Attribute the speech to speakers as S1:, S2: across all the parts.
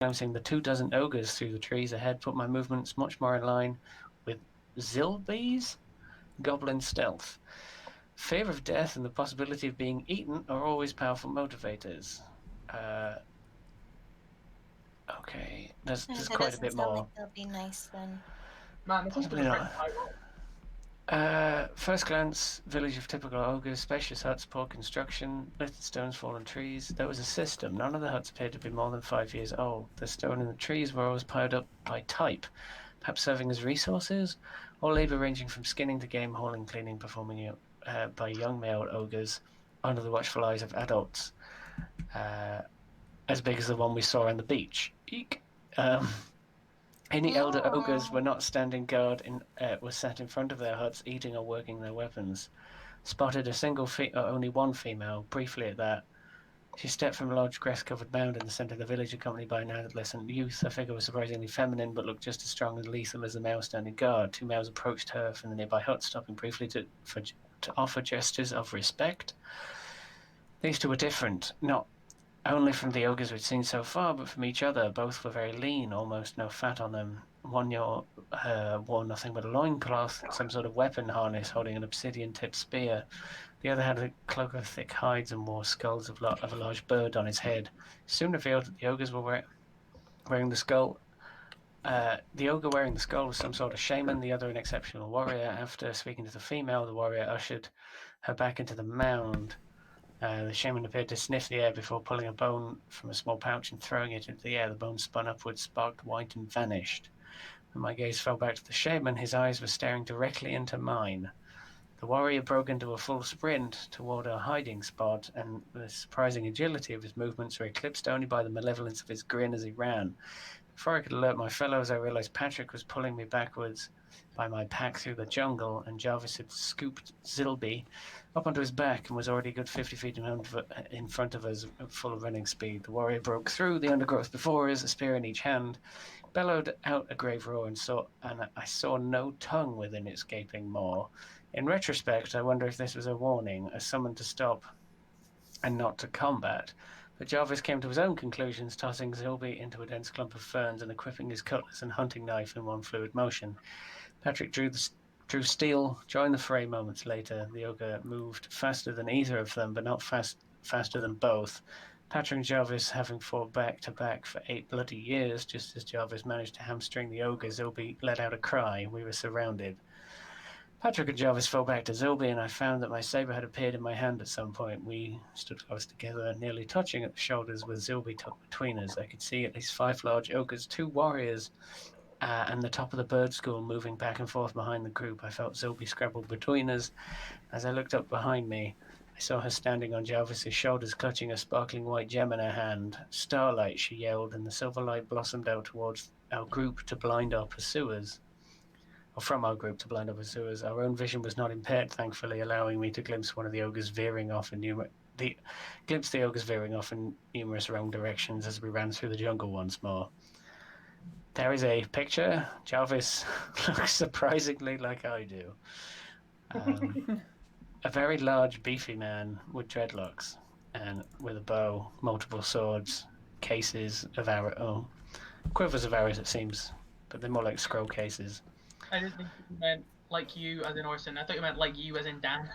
S1: glimpsing the 24 ogres through the trees ahead put my movements much more in line with Zilby's goblin stealth. Fear of death and the possibility of being eaten are always powerful motivators. Okay, there's
S2: That
S1: quite a
S2: doesn't
S1: bit
S2: sound like
S1: more.
S2: they'll be nice then.
S3: Man, this is the
S1: Possibly not.
S3: perfect title.
S1: First glance, village of typical ogres, spacious huts, poor construction, littered stones, fallen trees. There was a system. None of the huts appeared to be more than 5 years old. The stone and the trees were always piled up by type, perhaps serving as resources, or labor ranging from skinning to game hauling, cleaning, performing by young male ogres under the watchful eyes of adults, as big as the one we saw on the beach. Eek. Any elder ogres were not standing guard were sat in front of their huts, eating or working their weapons. Spotted a single only one female, briefly at that. She stepped from a large grass-covered mound in the center of the village, accompanied by an adolescent youth. Her figure was surprisingly feminine, but looked just as strong and lethal as the male standing guard. 2 males approached her from the nearby hut, stopping briefly to offer gestures of respect. These two were different, not only from the ogres we'd seen so far, but from each other. Both were very lean, almost no fat on them. One wore nothing but a loincloth, some sort of weapon harness, holding an obsidian-tipped spear. The other had a cloak of thick hides and wore skulls of a large bird on his head. Soon revealed that the ogres were wearing the skull. The ogre wearing the skull was some sort of shaman, the other an exceptional warrior. After speaking to the female, the warrior ushered her back into the mound. The shaman appeared to sniff the air before pulling a bone from a small pouch and throwing it into the air. The bone spun upwards, sparked white, and vanished. When my gaze fell back to the shaman, his eyes were staring directly into mine. The warrior broke into a full sprint toward our hiding spot, and the surprising agility of his movements were eclipsed only by the malevolence of his grin as he ran. Before I could alert my fellows, I realized Patrick was pulling me backwards by my pack through the jungle, and Jarvis had scooped Zilby up onto his back and was already a good 50 feet in front of us at full running speed. The warrior broke through the undergrowth before us, a spear in each hand, bellowed out a grave roar, and I saw no tongue within its gaping maw. In retrospect, I wonder if this was a warning, a summon to stop and not to combat. But Jarvis came to his own conclusions, tossing Zilby into a dense clump of ferns and equipping his cutlass and hunting knife in one fluid motion. Patrick drew steel, joined the fray moments later. The ogre moved faster than either of them, but not faster than both. Patrick and Jarvis having fought back to back for 8 bloody years, just as Jarvis managed to hamstring the ogre, Zilby let out a cry. We were surrounded. Patrick and Jarvis fell back to Zilby, and I found that my saber had appeared in my hand at some point. We stood close together, nearly touching at the shoulders, with Zilby tucked between us. I could see at least 5 large ogres, 2 warriors, and the top of the bird school moving back and forth behind the group. I felt Zilby scrabbled between us. As I looked up behind me, I saw her standing on Jarvis's shoulders, clutching a sparkling white gem in her hand. "Starlight," she yelled, and the silver light blossomed out towards our group to blind our pursuers. Or from our group to blind our pursuers. Our own vision was not impaired, thankfully, allowing me to glimpse one of the ogres veering off in numerous wrong directions as we ran through the jungle once more. There is a picture. Jarvis looks surprisingly like I do. A very large, beefy man with dreadlocks and with a bow, multiple swords, cases of quivers of arrows, it seems, but they're more like scroll cases.
S3: I didn't think you meant like you as in Orson. I thought you meant like you as in Dan.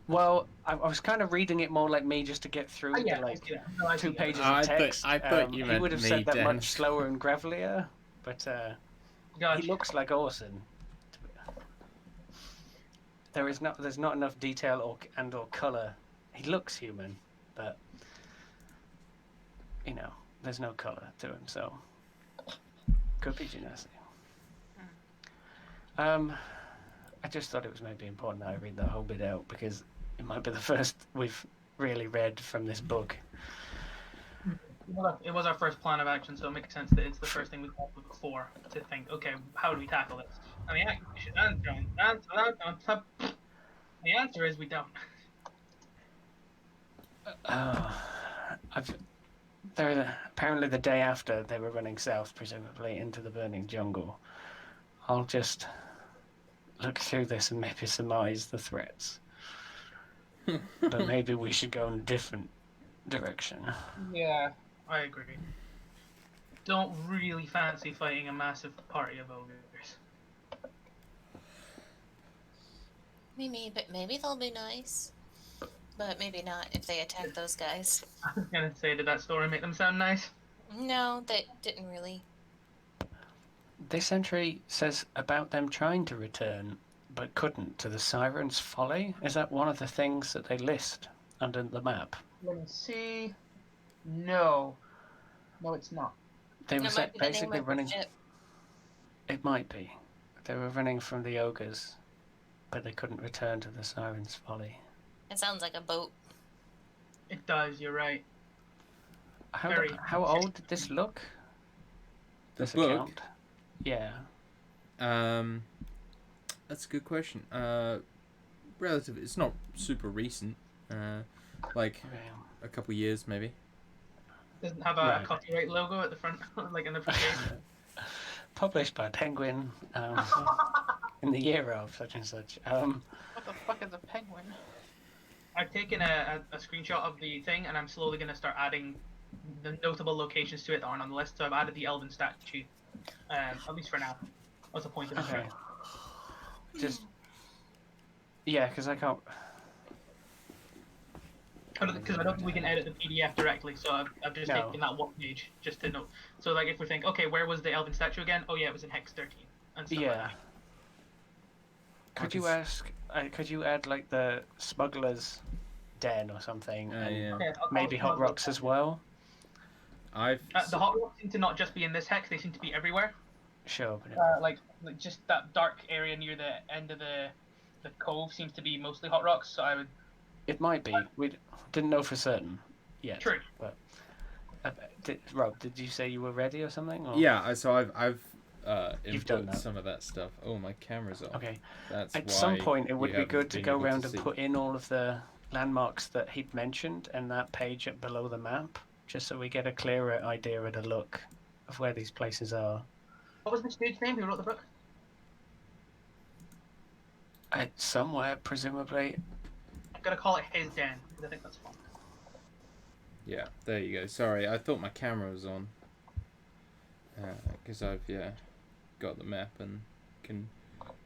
S1: Well, I was kind of reading it more like me just to get through the 2 pages of text.
S4: I thought you meant
S1: he would have
S4: me,
S1: said that
S4: Dan.
S1: much slower and gravelier, but he looks like Orson. There's not enough detail or color. He looks human, but there's no color to him, so could be Genasi. I just thought it was maybe important that I read that whole bit out because it might be the first we've really read from this book.
S3: Well, it was our first plan of action, so it makes sense that it's the first thing we thought of before to think, okay, how do we tackle this? And the answer is we don't.
S1: Apparently the day after they were running south, presumably into the burning jungle. I'll just look through this and maybe surmise the threats. But maybe we should go in a different direction.
S3: Yeah, I agree. don't really fancy fighting a massive party of ogres.
S2: Maybe they'll be nice. But maybe not if they attack those guys.
S3: I was gonna say, did that story make them sound nice?
S2: No, they didn't really.
S1: This entry says about them trying to return, but couldn't, to the Siren's Folly. Is that one of the things that they list under the map?
S3: Let me see. No. No, it's not.
S1: They were
S2: It might be the name
S1: basically
S2: of the
S1: running.
S2: ship.
S1: It might be. They were running from the ogres, but they couldn't return to the Siren's Folly.
S2: It sounds like a boat.
S3: It does, you're right.
S1: How old did this look? This
S4: book?
S1: account? Yeah.
S4: That's a good question. Relatively, it's not super recent. Like
S1: Okay.
S4: a couple years maybe.
S3: Doesn't have a
S1: Right.
S3: copyright logo at the front, like in the front page.
S1: Published by Penguin in the year of such and such.
S5: What the fuck is a penguin?
S3: I've taken a screenshot of the thing, and I'm slowly going to start adding the notable locations to it that aren't on the list. So I've added the elven statue, at least for now. What's the point of it?
S1: Okay. Just yeah, because I can't.
S3: Because I don't think we can edit the PDF directly, so I've just
S1: No.
S3: taken that one page just to note. So like, if we think, okay, where was the elven statue again? Oh yeah, it was in Hex 13. And stuff like
S1: Yeah.
S3: that.
S1: Could you ask? Could you add like the smuggler's den or something, and
S4: Yeah.
S3: Okay,
S1: maybe
S3: I'll-
S1: hot rocks as well?
S4: I've
S3: The hot rocks seem to not just be in this hex; they seem to be everywhere.
S1: Sure, but
S3: Like just that dark area near the end of the cove seems to be mostly hot rocks. So I would
S1: it might be. We didn't know for certain yet.
S3: true.
S1: Rob, did you say you were ready or something? Or?
S4: yeah. So I've
S1: You've done
S4: input
S1: that.
S4: some of that stuff. Oh, my camera's off.
S1: Okay.
S4: That's
S1: At
S4: why
S1: some point, it would
S4: you
S1: be
S4: haven't
S1: good to
S4: been
S1: go
S4: able
S1: around and
S4: see.
S1: put in all of the landmarks that he'd mentioned and that page below the map, just so we get a clearer idea and a look of where these places are.
S3: What was the dude's name who wrote the book?
S1: Somewhere, presumably.
S3: I'm gonna call it his den because I think that's fun.
S4: Yeah, there you go. Sorry, I thought my camera was on. Because I've got the map and can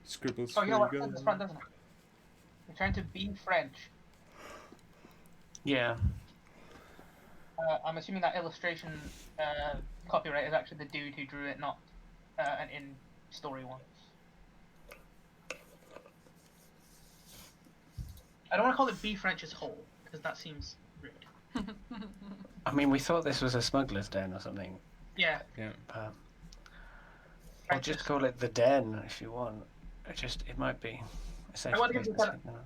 S4: scribble.
S3: Oh, you know what?
S4: scribble.
S3: It says front, doesn't it? You're trying to be French.
S1: Yeah.
S3: I'm assuming that illustration copyright is actually the dude who drew it, not an in-story one. I don't want to call it Be French as whole, because that seems rude.
S1: I mean, we thought this was a smuggler's den or something.
S3: Yeah.
S1: But or
S3: French
S1: just
S3: is-
S1: call it the den if you want. It might be. A safe
S3: I want to
S1: place
S3: give
S1: to
S3: you
S1: say no.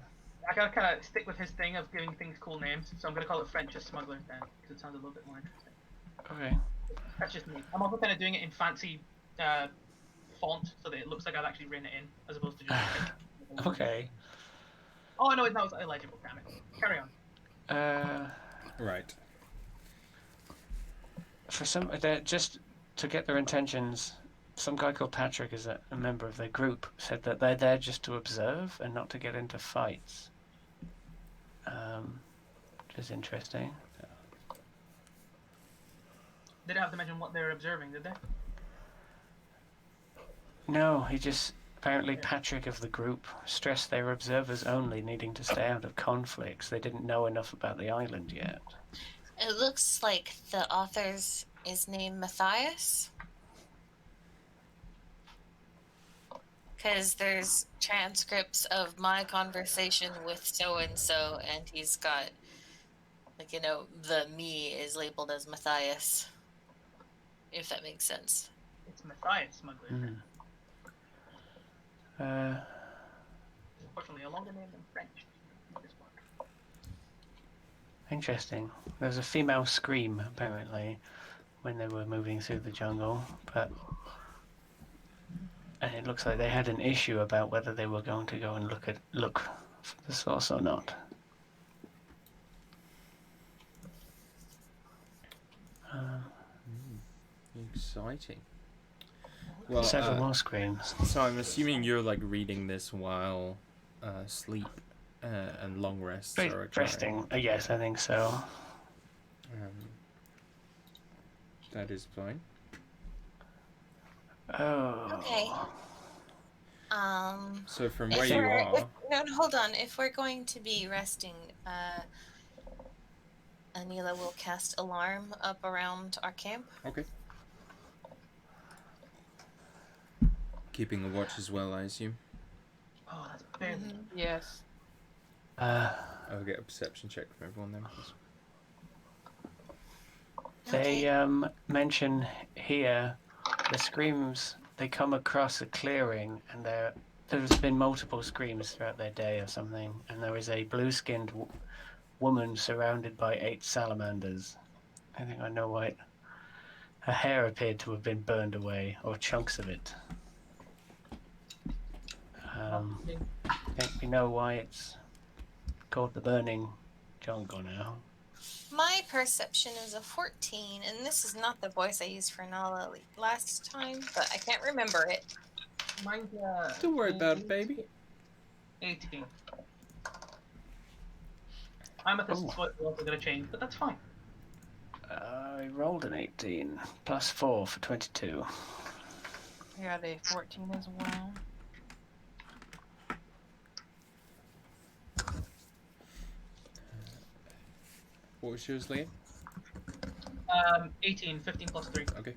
S3: I gotta kind of stick with his thing of giving things cool names, so I'm gonna call it French's Smuggler's Den, because it sounds a little bit more interesting.
S1: Okay.
S3: That's just me. I'm also kind of doing it in fancy font, so that it looks like I've actually written it in, as opposed to just.
S1: Okay.
S3: Oh no, it's illegible. Damn it. Carry on.
S4: Right.
S1: For some, just to get their intentions, some guy called Patrick is a member of their group, said that they're there just to observe and not to get into fights. Which is interesting.
S3: They didn't have to mention what they're observing, did they?
S1: No, he just apparently Patrick of the group stressed they were observers only, needing to stay out of conflicts. They didn't know enough about the island yet.
S2: It looks like the author's is named Matthias. Because there's transcripts of my conversation with so-and-so, and he's got, like, the me is labeled as Matthias. If that makes sense.
S3: It's Matthias Smuggler's Den. Unfortunately, a longer name than French. This one.
S1: Interesting. There was a female scream, apparently, when they were moving through the jungle, and it looks like they had an issue about whether they were going to go and look for the source or not.
S4: Exciting. Well,
S1: Several more screams.
S4: so I'm assuming you're like reading this while sleep and long rests are occurring.
S1: Resting. Yes, I think so.
S4: That is fine.
S1: Oh.
S2: Okay.
S4: So from
S2: If
S4: where you
S2: we're-
S4: are,
S2: no, hold on. If we're going to be resting, Anila will cast alarm up around our camp.
S4: okay. Keeping a watch as well, I assume.
S3: Oh, that's barely.
S2: Mhm.
S5: Yes.
S4: I'll get a perception check from everyone then, please.
S1: They
S2: Okay.
S1: mention here the screams. They come across a clearing, and there's been multiple screams throughout their day or something. And there is a blue-skinned woman surrounded by 8 salamanders. I think I know why. Her hair appeared to have been burned away, or chunks of it. I think we know why it's called the Burning Jungle now.
S2: My perception is a 14, and this is not the voice I used for Nala last time, but I can't remember it.
S3: Mine's
S4: Don't worry about it, baby.
S3: 18. Amethyst's
S1: Oh.
S3: voice is also going to change, but that's fine.
S1: I rolled an 18, plus 4 for 22.
S5: I got a 14 as well.
S4: What was yours, Liam?
S3: 18, 15 plus 3.
S4: Okay.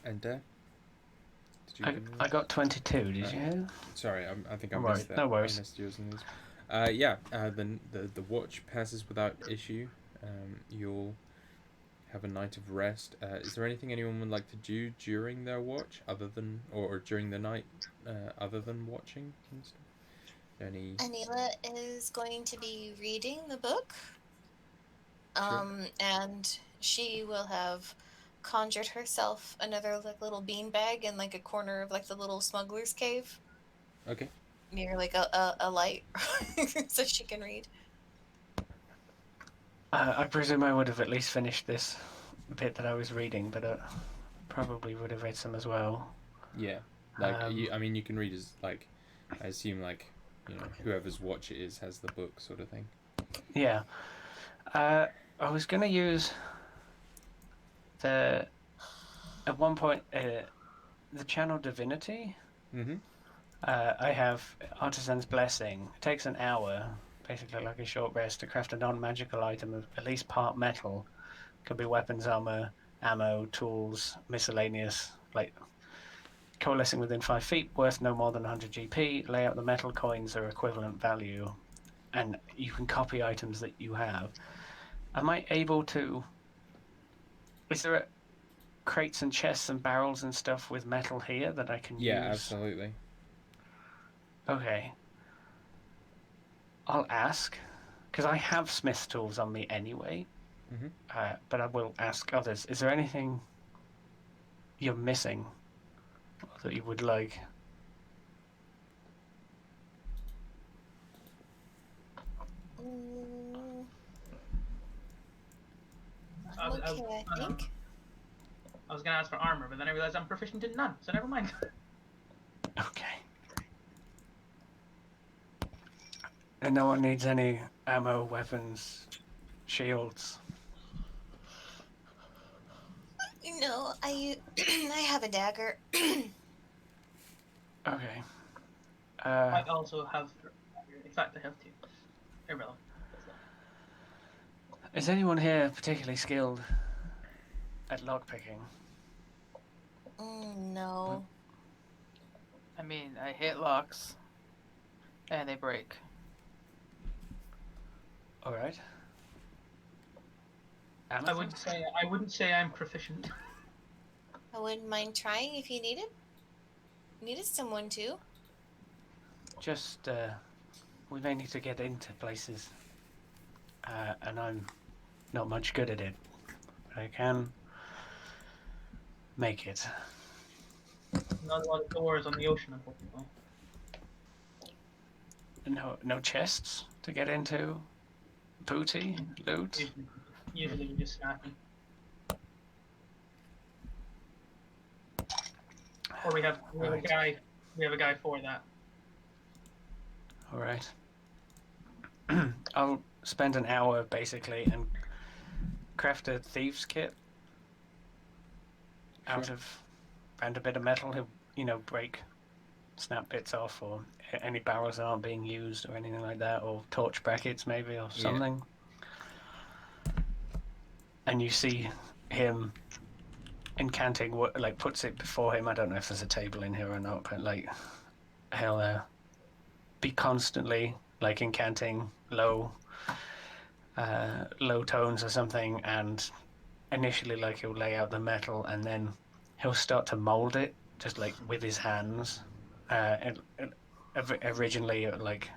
S4: And did you?
S1: I got 22, did you?
S4: Sorry, I think I
S1: Right,
S4: missed that.
S1: no worries.
S4: I missed yours and these. Yeah. The watch passes without issue. You'll have a night of rest. Is there anything anyone would like to do during their watch, other than or during the night, other than watching and stuff? Any?
S2: Anila is going to be reading the book.
S4: Sure.
S2: And she will have conjured herself another like little beanbag in like a corner of like the little smuggler's cave
S4: Okay.
S2: near like a light so she can read.
S1: I presume I would have at least finished this bit that I was reading, but probably would have read some as well.
S4: Yeah. Like
S1: Um,
S4: I mean, you can read as like, I assume like, whoever's watch it is has the book sort of thing.
S1: Yeah. I was going to use at one point, the channel divinity.
S4: Mm-hmm.
S1: I have Artisan's Blessing. It takes an hour, basically like a short rest, to craft a non-magical item of at least part metal. Could be weapons, armor, ammo, tools, miscellaneous, like coalescing within 5 feet, worth no more than 100 GP. Lay out the metal coins or equivalent value, and you can copy items that you have. Am I able to... Is there crates and chests and barrels and stuff with metal here that I can use?
S4: Yeah, absolutely.
S1: Okay. I'll ask, because I have smith's tools on me anyway.
S4: Mhm.
S1: But I will ask others. Is there anything you're missing or that you would like?
S3: I was- I
S2: Okay,
S3: was-
S2: I think.
S3: I was going to ask for armor, but then I realized I'm proficient in none, so never mind.
S1: Okay. And no one needs any ammo, weapons, shields.
S2: No, I I have a dagger.
S1: Okay.
S3: I also have... In fact, I have 2. Irrelevant.
S1: Is anyone here particularly skilled at lockpicking?
S2: No.
S5: I mean, I hit locks. And they break.
S1: All right.
S3: I wouldn't say I'm proficient.
S2: I wouldn't mind trying if you needed. Needed someone to.
S1: Just, we may need to get into places, and I'm not much good at it, but I can make it.
S3: Not a lot of doors on the ocean, unfortunately.
S1: No chests to get into, booty, loot.
S3: Usually we just snap them. Or we have
S1: Right.
S3: a guy for that.
S1: All right. I'll spend an hour basically and craft a thieves kit. out
S4: Sure.
S1: of found a bit of metal, he'll break, snap bits off, or any barrels that aren't being used or anything like that, or torch brackets maybe or something. And you see him incanting, like puts it before him. I don't know if there's a table in here or not, but like he'll be constantly like incanting low tones or something, and initially like he'll lay out the metal and then he'll start to mold it just like with his hands. Originally it would like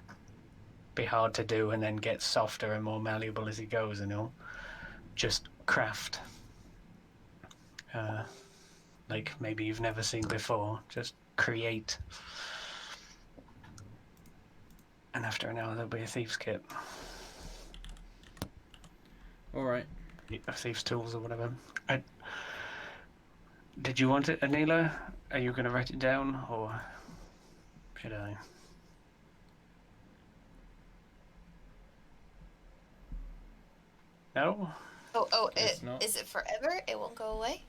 S1: be hard to do and then get softer and more malleable as he goes, and he'll just craft like maybe you've never seen before, just create. And after an hour there'll be a thief's kit,
S4: All right.
S1: a thief's tools or whatever. Did you want it, Anila? Are you going to write it down, or should I? No?
S4: Guess not.
S2: Is it forever? It won't go away?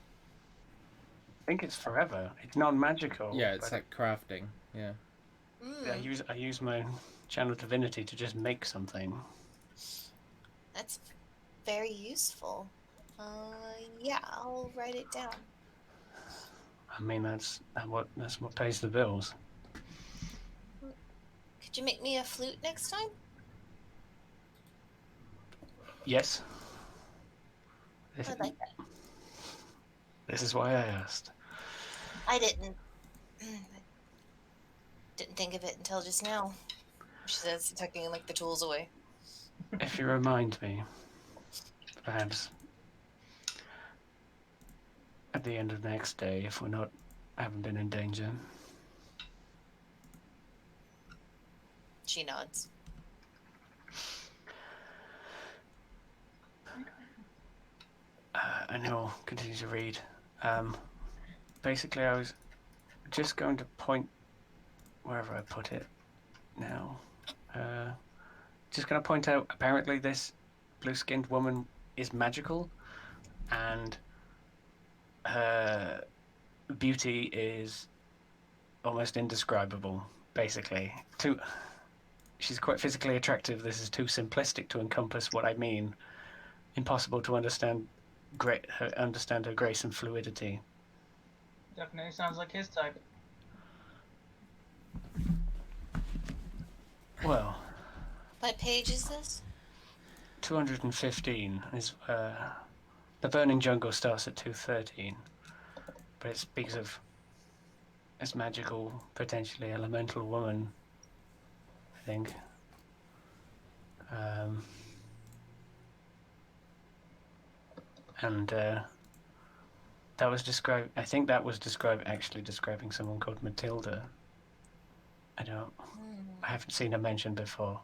S1: I think it's forever. It's non-magical.
S4: Yeah, it's
S1: but
S4: like crafting. Yeah.
S1: I use my channel divinity to just make something.
S2: That's very useful. Yeah, I'll write it down.
S1: I mean, that's what pays the bills.
S2: Could you make me a flute next time?
S1: Yes.
S2: I'd like that.
S1: This is why I asked.
S2: I didn't. Didn't think of it until just now. She says, tucking like the tools away.
S1: If you remind me, perhaps at the end of the next day, if haven't been in danger.
S2: She nods.
S1: And he'll continue to read. Basically, I was just going to point wherever I put it now. Just going to point out, apparently this blue-skinned woman is magical, and her beauty is almost indescribable, basically. She's quite physically attractive. This is too simplistic to encompass what I mean. Impossible to understand her grace and fluidity.
S3: Definitely sounds like his type.
S1: Well,
S2: What page is this?
S1: 215 is the Burning Jungle starts at 213, but it speaks of this magical, potentially elemental woman, I think. And that was described. I think that was describing someone called Matilda. I haven't seen her mentioned before.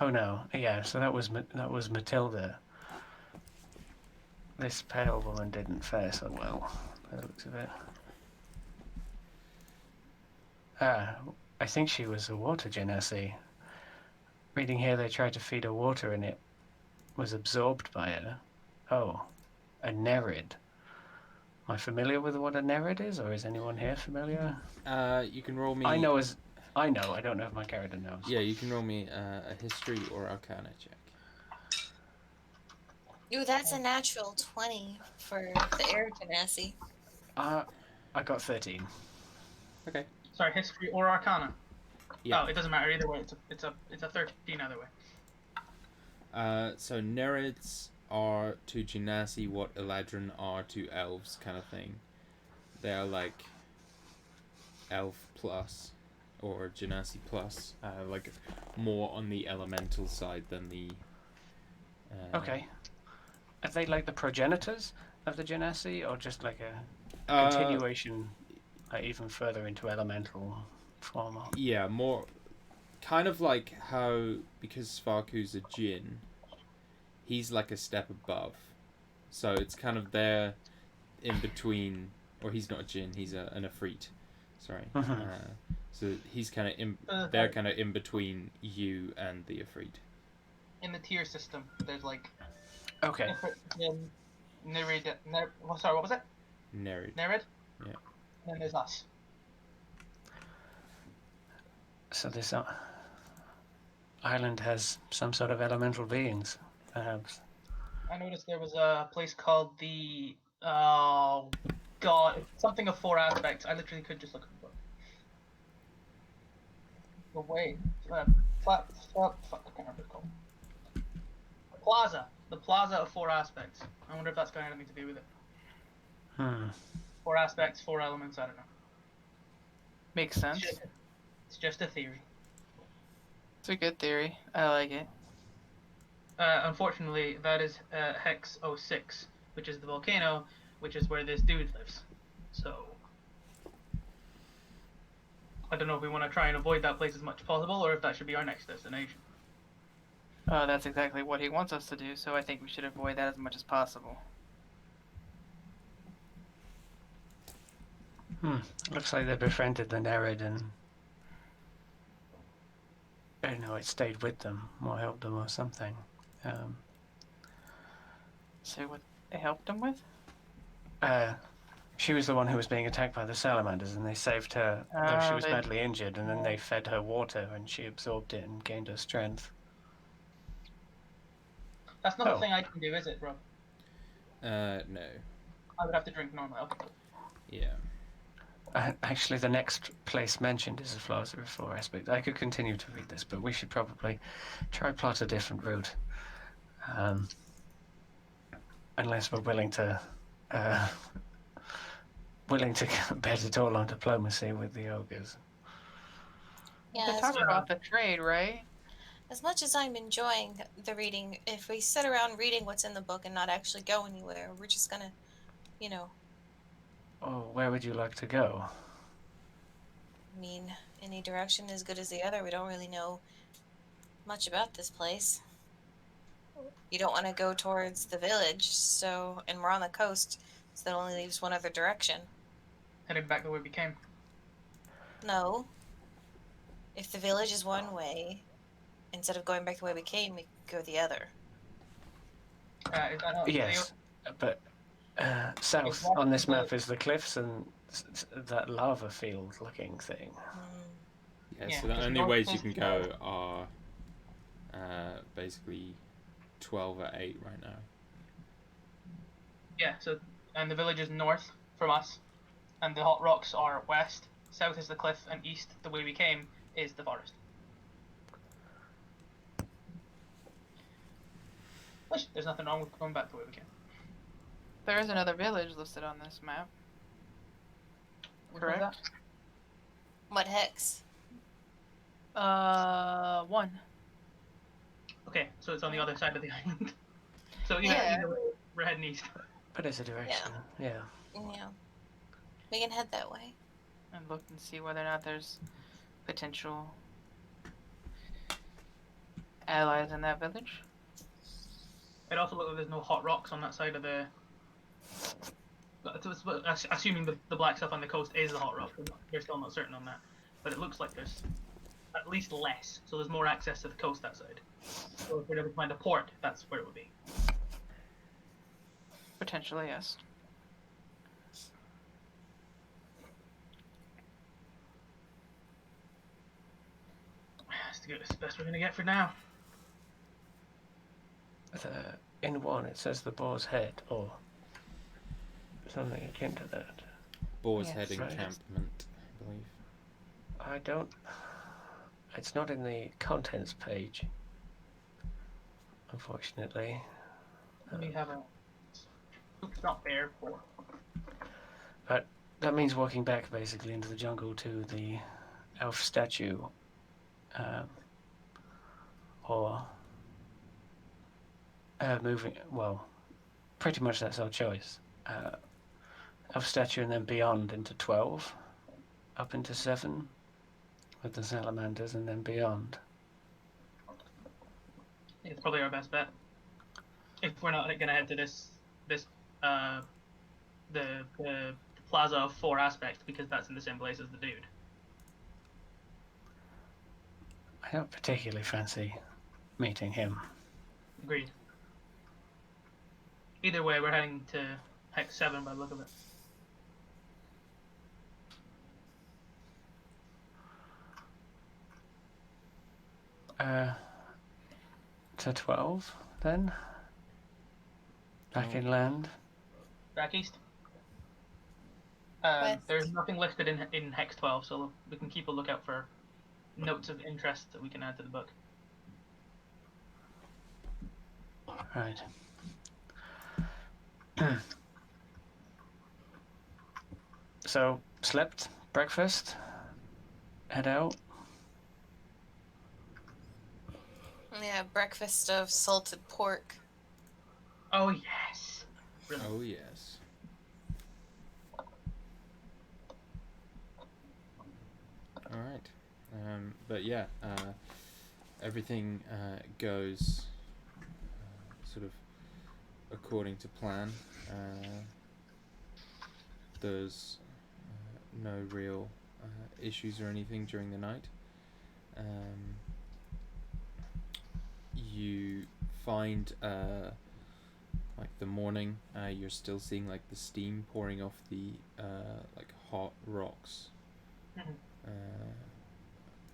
S1: Oh no, yeah. So that was Matilda. This pale woman didn't fare so well, by the looks of it. I think she was a water genasi. Reading here, they tried to feed her water and it was absorbed by her. Oh, a Nerid. Am I familiar with what a Nerid is, or is anyone here familiar?
S4: You can roll me.
S1: I know. I don't know if my character knows.
S4: Yeah, you can roll me a history or arcana check.
S2: Ooh, that's a natural 20 for the air genasi.
S1: I got 13.
S4: Okay.
S3: Sorry, history or arcana?
S4: Yeah.
S3: Oh, it doesn't matter either way. It's a 13 either way.
S4: So Nerids are to Genasi what Eladrin are to elves, kind of thing. They are like elf plus or Genasi plus, like more on the elemental side than the.
S1: Okay. Are they like the progenitors of the Genasi, or just like a
S4: Uh,
S1: continuation, like even further into elemental form?
S4: Yeah, more kind of like how, because Svarku's a Jinn, he's like a step above. So it's kind of there in between, or he's not a Jinn, he's an Ifrit. Sorry. So he's kind of they're kind of in between you and the Ifrit.
S3: In the tier system, there's like
S1: Okay.
S3: Nerid. Sorry, what was it?
S4: Nerid.
S3: Nerid.
S4: Yeah.
S3: And then there's us.
S1: So this island has some sort of elemental beings, perhaps.
S3: I noticed there was a place called the oh god, something of 4 aspects. I literally could just look at the book. The way, fuck, I can't remember what it's called. Plaza. The Plaza of 4 aspects. I wonder if that's got anything to do with it. 4 aspects, 4 elements. I don't know.
S5: Makes sense.
S3: It's just a theory.
S5: It's a good theory. I like it.
S3: Unfortunately, that is Hex 06, which is the volcano, which is where this dude lives. So, I don't know if we want to try and avoid that place as much as possible, or if that should be our next destination.
S5: That's exactly what he wants us to do, so I think we should avoid that as much as possible.
S1: Looks like they befriended the Nerid and I don't know, it stayed with them or helped them or something.
S5: So what they helped him with?
S1: She was the one who was being attacked by the salamanders, and they saved her, though she was
S5: they-
S1: badly injured, and then they fed her water, and she absorbed it and gained her strength.
S3: That's not
S1: Oh.
S3: a thing I can do, is it, Rob?
S4: No.
S3: I would have to drink normally. Okay.
S4: Yeah.
S1: Actually, the next place mentioned is the Plaza of 4 aspect. I could continue to read this, but we should probably try plot a different route. Unless we're willing to bet it all on diplomacy with the ogres.
S2: Yeah,
S5: They talked about the trade, right?
S2: as much as I'm enjoying the reading, if we sit around reading what's in the book and not actually go anywhere, we're just gonna, you know,
S1: Oh, where would you like to go?
S2: I mean, any direction as good as the other. We don't really know much about this place. You don't want to go towards the village, so, and we're on the coast, so that only leaves one other direction.
S3: Heading back the way we came.
S2: No. If the village is one way, instead of going back the way we came, we go the other.
S3: Is that not
S1: Yes, but south on this map is the cliffs and that lava field looking thing.
S4: Yeah,
S3: Yeah,
S4: so the
S3: just
S4: only
S3: north
S4: ways you
S3: is
S4: can go are basically 12 at 8 right now.
S3: Yeah, so, and the village is north from us, and the hot rocks are west, south is the cliff, and east, the way we came, is the forest. Which, there's nothing wrong with going back the way we came.
S5: There is another village listed on this map.
S3: Which one's that?
S5: Correct.
S2: What hex?
S5: 1.
S3: Okay, so it's on the other side of the island. So
S2: Yeah.
S3: either way, we're heading east.
S1: But it's a direction, yeah.
S2: Yeah. We can head that way.
S5: And look and see whether or not there's potential allies in that village.
S3: It also looks like there's no hot rocks on that side of the... Assuming the black stuff on the coast is the hot rock, we're still not certain on that. But it looks like there's at least less, so there's more access to the coast that side. So if we're able to find a port, that's where it would be.
S5: Potentially, yes.
S3: It's the best we're gonna get for now.
S1: In one, it says the Boar's Head, or something akin to that.
S4: Boar's
S5: Yes,
S4: Head
S1: right.
S4: encampment, I believe.
S1: I don't... It's not in the contents page, unfortunately.
S3: We have a... It's not there for...
S1: That means walking back, basically, into the jungle to the elf statue. Or... moving... Well, pretty much that's our choice. Elf statue and then beyond into 12. Up into 7. With the salamanders and then beyond.
S3: I think it's probably our best bet. If we're not gonna head to the Plaza of 4 aspects, because that's in the same place as the dude.
S1: I don't particularly fancy meeting him.
S3: Agreed. Either way, we're heading to Hex 7 by the look of it.
S1: To 12 then. Back inland.
S3: Back east.
S2: West.
S3: There's nothing listed in Hex 12, so we can keep a lookout for notes of interest that we can add to the book.
S1: Right. So, slept, breakfast, head out.
S2: Yeah, breakfast of salted pork.
S3: Oh, yes. Brilliant.
S4: Oh yes. All right. But yeah, everything goes sort of according to plan. There's no real issues or anything during the night. You find like the morning, you're still seeing like the steam pouring off the like hot rocks,
S3: Mhm.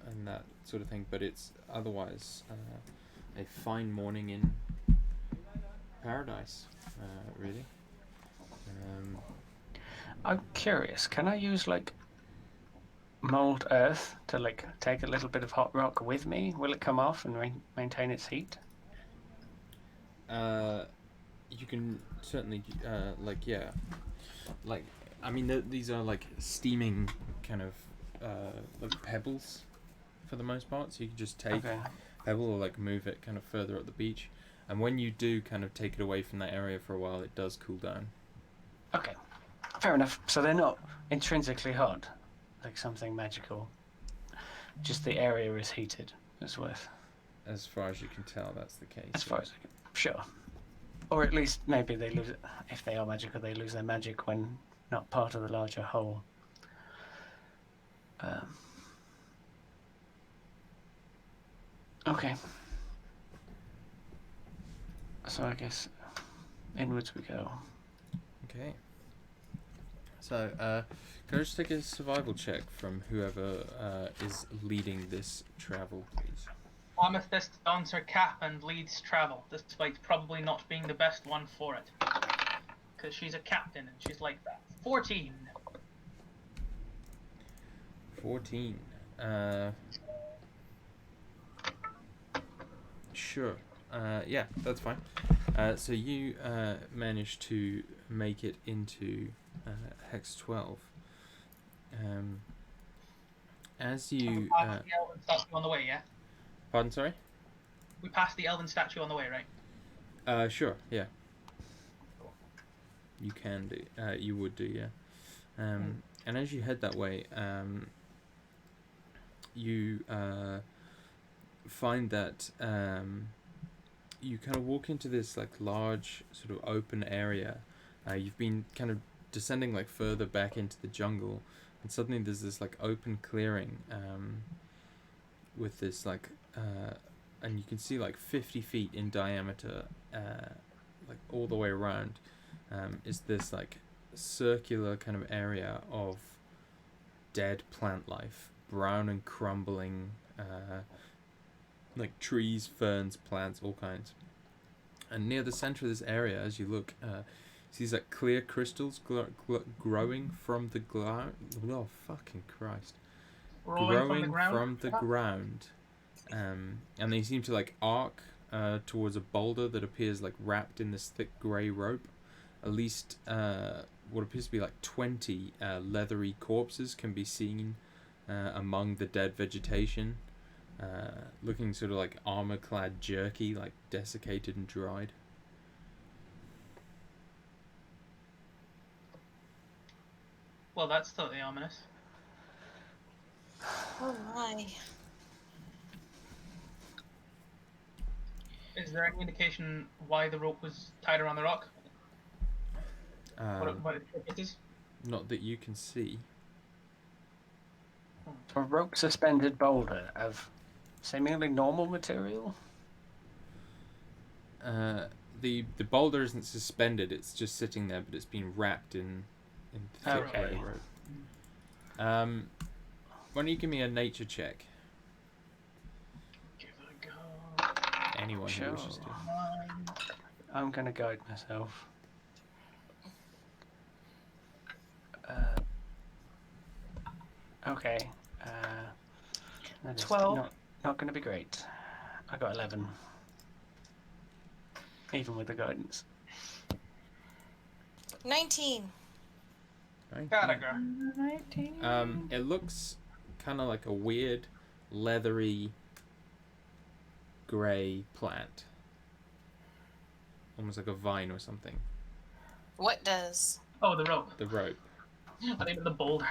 S4: and that sort of thing. But it's otherwise a fine morning in paradise, really.
S1: I'm curious, can I use like mold earth to like take a little bit of hot rock with me? Will it come off and maintain its heat?
S4: You can certainly like yeah, like I mean these are like steaming kind of like pebbles for the most part, so you can just take
S1: Okay.
S4: pebble or like move it kind of further up the beach, and when you do kind of take it away from that area for a while, it does cool down.
S1: Okay. Fair enough. So they're not intrinsically hot, like something magical. Just the area is heated. It's worth.
S4: As far as you can tell, that's the case.
S1: As far as I can. Sure. Or at least maybe they lose. If they are magical, they lose their magic when not part of the larger whole. Okay. So I guess inwards we go.
S4: Okay. So, can I just take a survival check from whoever is leading this travel, please?
S3: Amethyst dons her cap and leads travel, despite probably not being the best one for it. Because she's a captain and she's like that. 14.
S4: 14. Sure. Yeah, that's fine. So you managed to make it into Hex 12. As you...
S3: We passed the elven statue on the way, yeah?
S4: pardon, sorry?
S3: We passed the elven statue on the way, right?
S4: Sure, yeah. You can do. You would do, yeah. And as you head that way, you find that you kind of walk into this like large sort of open area. You've been kind of descending like further back into the jungle, and suddenly there's this like open clearing with this like and you can see like 50 feet in diameter, like all the way around, is this like circular kind of area of dead plant life, brown and crumbling, like trees, ferns, plants, all kinds. And near the center of this area, as you look, see these like clear crystals growing from the ground. Oh, fucking Christ!
S3: Growing
S4: from the ground. And they seem to like arc towards a boulder that appears like wrapped in this thick grey rope. At least what appears to be like 20 leathery corpses can be seen among the dead vegetation, looking sort of like armor-clad jerky, like desiccated and dried.
S3: Well, that's totally ominous.
S2: Oh my.
S3: Is there any indication why the rope was tied around the rock? What its purpose is?
S4: Not that you can see.
S1: A rope suspended boulder of seemingly normal material.
S4: the boulder isn't suspended. It's just sitting there, but it's been wrapped in thick
S1: Okay.
S4: rope. Why don't you give me a nature check?
S3: Give it a go.
S4: Anyone who wishes
S1: Sure.
S4: to.
S1: I'm gonna guide myself. Okay. That is
S5: 12.
S1: Not gonna be great. I got 11. Even with the guidance.
S2: 19.
S4: Right?
S3: Gotta go.
S4: It looks kind of like a weird, leathery, grey plant. Almost like a vine or something.
S2: What does?
S3: Oh, the rope.
S4: The rope.
S3: I think the boulder.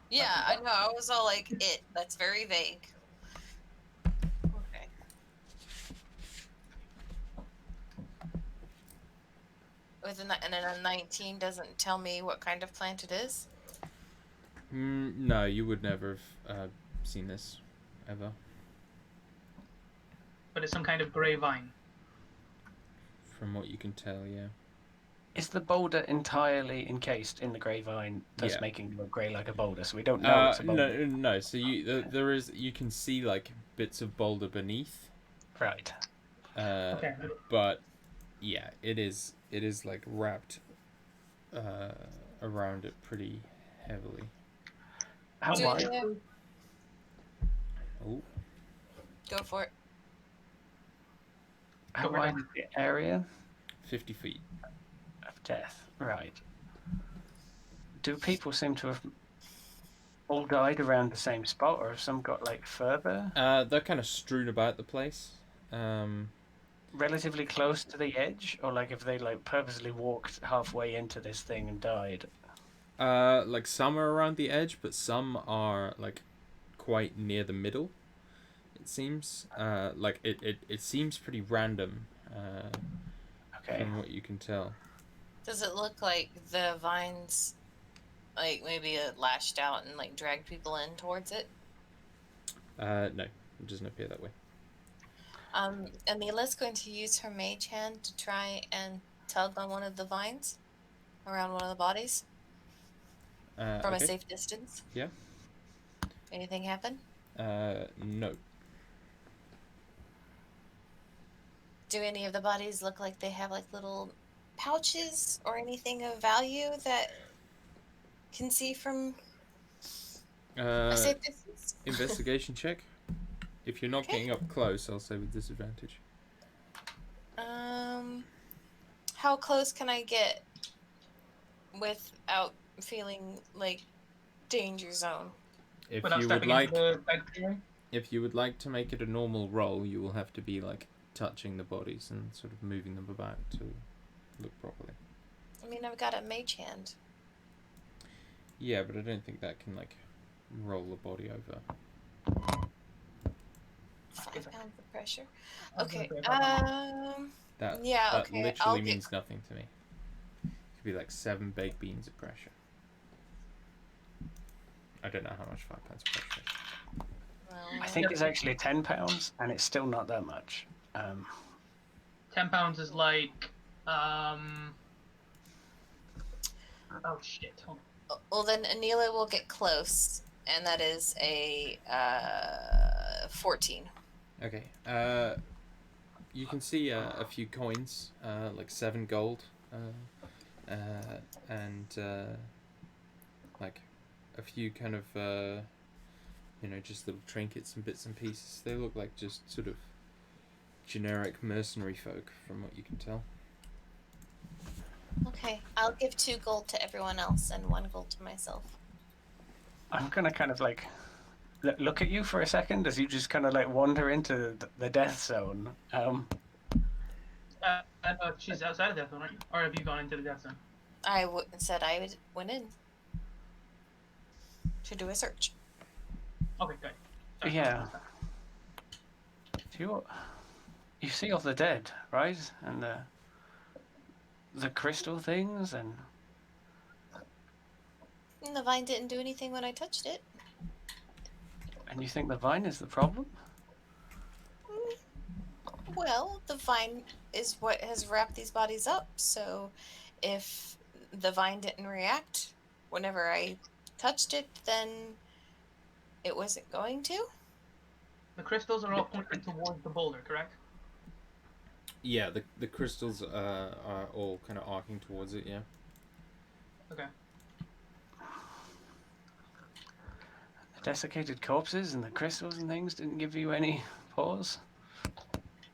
S2: Yeah, I know. I was all like, it. That's very vague. Okay. And then a 19 doesn't tell me what kind of plant it is.
S4: No, you would never have seen this ever.
S3: But it's some kind of grey vine.
S4: From what you can tell, yeah.
S1: Is the boulder entirely encased in the grey vine, thus
S4: Yeah.
S1: making it look grey like a boulder? So we don't know it's a boulder.
S4: No. So you can see like bits of boulder beneath.
S1: Right.
S3: Okay.
S4: But yeah, it is like wrapped around it pretty heavily.
S1: How
S2: Do
S1: wide?
S2: you-
S4: Oh,
S2: Go for it.
S1: How wide is the area
S4: 50 feet.
S1: of death? Right. Do people seem to have all died around the same spot, or have some got like further,
S4: They're kind of strewn about the place.
S1: relatively close to the edge, or like if they like purposely walked halfway into this thing and died?
S4: Like some are around the edge, but some are like quite near the middle. It seems. Like it seems pretty random.
S1: Okay.
S4: From what you can tell.
S2: Does it look like the vines, like maybe it lashed out and like dragged people in towards it?
S4: No, it doesn't appear that way.
S2: Anila's going to use her mage hand to try and tug on one of the vines around one of the bodies from a
S4: Okay.
S2: safe distance.
S4: Yeah.
S2: Anything happen?
S4: No.
S2: Do any of the bodies look like they have like little pouches or anything of value that can see from a safe distance?
S4: Investigation check. If you're not
S2: Okay.
S4: getting up close, I'll say with disadvantage.
S2: How close can I get without feeling like danger zone?
S4: If
S3: Without
S4: you would
S3: stepping
S4: like,
S3: into the bed.
S4: if you would like to make it a normal roll, you will have to be like touching the bodies and sort of moving them about to look properly.
S2: I mean, I've got a mage hand.
S4: Yeah, but I don't think that can like roll the body over.
S2: 5 pounds of pressure.
S3: I was gonna
S2: Okay.
S3: say 5
S4: That
S2: Yeah,
S4: that
S2: okay,
S4: literally
S2: I'll get-
S4: means nothing to me. It could be like 7 baked beans of pressure. I don't know how much 5 pounds of pressure is.
S2: Well,
S1: I think it's actually £10, and it's still not that much.
S3: 10 pounds is like oh shit. Hold on.
S2: Well, then Anila will get close, and that is a 14.
S4: Okay. You can see a few coins, like 7 gold, and like a few kind of just little trinkets and bits and pieces. They look like just sort of generic mercenary folk, from what you can tell.
S2: Okay, I'll give 2 gold to everyone else and 1 gold to myself.
S1: I'm gonna kind of like look at you for a second as you just kind of like wander into the death zone.
S3: She's outside of death zone, aren't you? Or have you gone into the death zone?
S2: I said I went in to do a search.
S3: Okay, good. Sorry.
S1: Yeah. You see all the dead, right? And the crystal things, and
S2: And the vine didn't do anything when I touched it.
S1: you think the vine is the problem?
S2: Well, the vine is what has wrapped these bodies up. So if the vine didn't react whenever I touched it, then it wasn't going to.
S3: The crystals are all pointed towards the boulder, correct?
S4: Yeah, the crystals are all kind of arcing towards it. Yeah.
S3: Okay.
S1: The desiccated corpses and the crystals and things didn't give you any pause?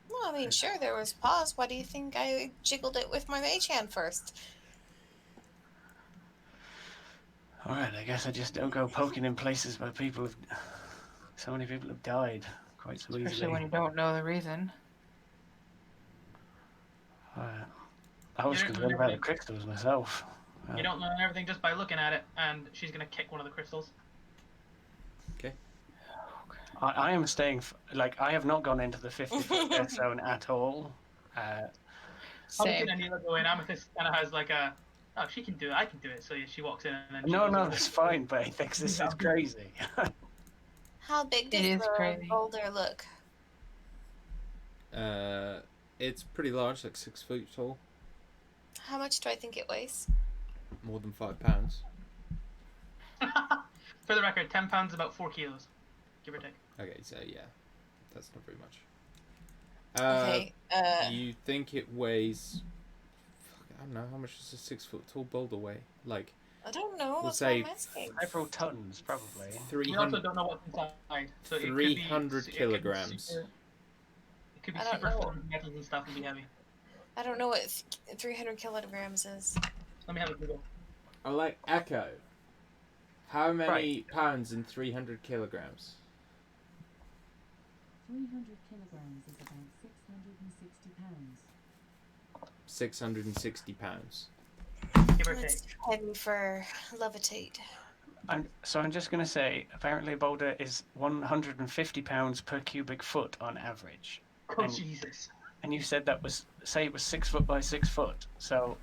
S2: Well, I mean, sure, there was pause. Why do you think I jiggled it with my mage hand first?
S1: Alright, I guess I just don't go poking in places where so many people have died quite so
S5: Especially
S1: easily.
S5: when you don't know the reason.
S1: I was
S3: You don't
S1: concerned
S3: know
S1: about the
S3: everything.
S1: crystals myself.
S3: You don't learn everything just by looking at it, and she's gonna kick one of the crystals.
S1: I am staying, I have not gone into the 50-foot death zone at all.
S3: Obviously,
S5: Same.
S3: Anila go in. Amethyst kind of has like a, oh, she can do it. I can do it. So she walks in and then. She
S1: No,
S3: goes
S1: no,
S3: over.
S1: that's fine, but he thinks this is crazy.
S2: How big
S5: It
S2: does
S5: is
S2: the
S5: crazy.
S2: boulder look?
S4: It's pretty large, like 6 feet tall,
S2: How much do I think it weighs?
S4: more than 5 pounds.
S3: For the record, 10 pounds is about 4 kilos, give or take.
S4: Okay, so yeah, that's not very much.
S2: Okay.
S4: You think it weighs? I don't know, how much does a 6 foot tall boulder weigh? Like
S2: I don't know.
S4: we'll
S2: That's why
S4: say
S2: I'm asking.
S1: Several tons, probably.
S3: We also
S4: 300.
S3: don't know what's inside. So it could
S4: 300
S3: be,
S4: kilograms.
S3: It could be
S2: I don't
S3: super
S2: know.
S3: full of metals and stuff and be heavy.
S2: I don't know what 300 kilograms is.
S3: Let me have a Google.
S4: I like Echo. How many
S1: Right.
S4: pounds in 300 kilograms?
S6: 300 kilograms is about 660 pounds.
S4: 660 pounds.
S3: Give or take.
S2: That's heavy for levitate.
S1: So I'm just going to say, apparently a boulder is 150 pounds per cubic foot on average.
S3: Oh,
S1: And-
S3: Jesus.
S1: And you said that was, say it was 6 foot by 6 foot. So,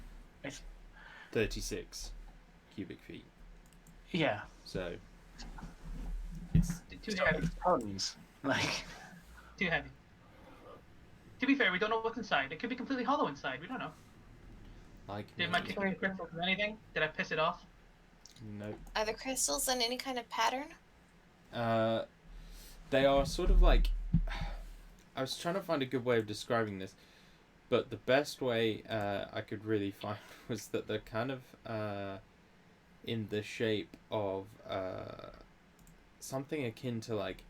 S4: 36 cubic feet.
S1: yeah,
S4: So it's
S3: Too heavy.
S1: tons. Like,
S3: Too heavy. To be fair, we don't know what's inside. It could be completely hollow inside. We don't know.
S4: like
S3: Did my
S4: no,
S3: kicking the crystals do anything? Did I piss it off?
S4: no.
S2: Are the crystals in any kind of pattern?
S4: They are sort of like. I was trying to find a good way of describing this, but the best way I could really find was that they're kind of in the shape of something akin to like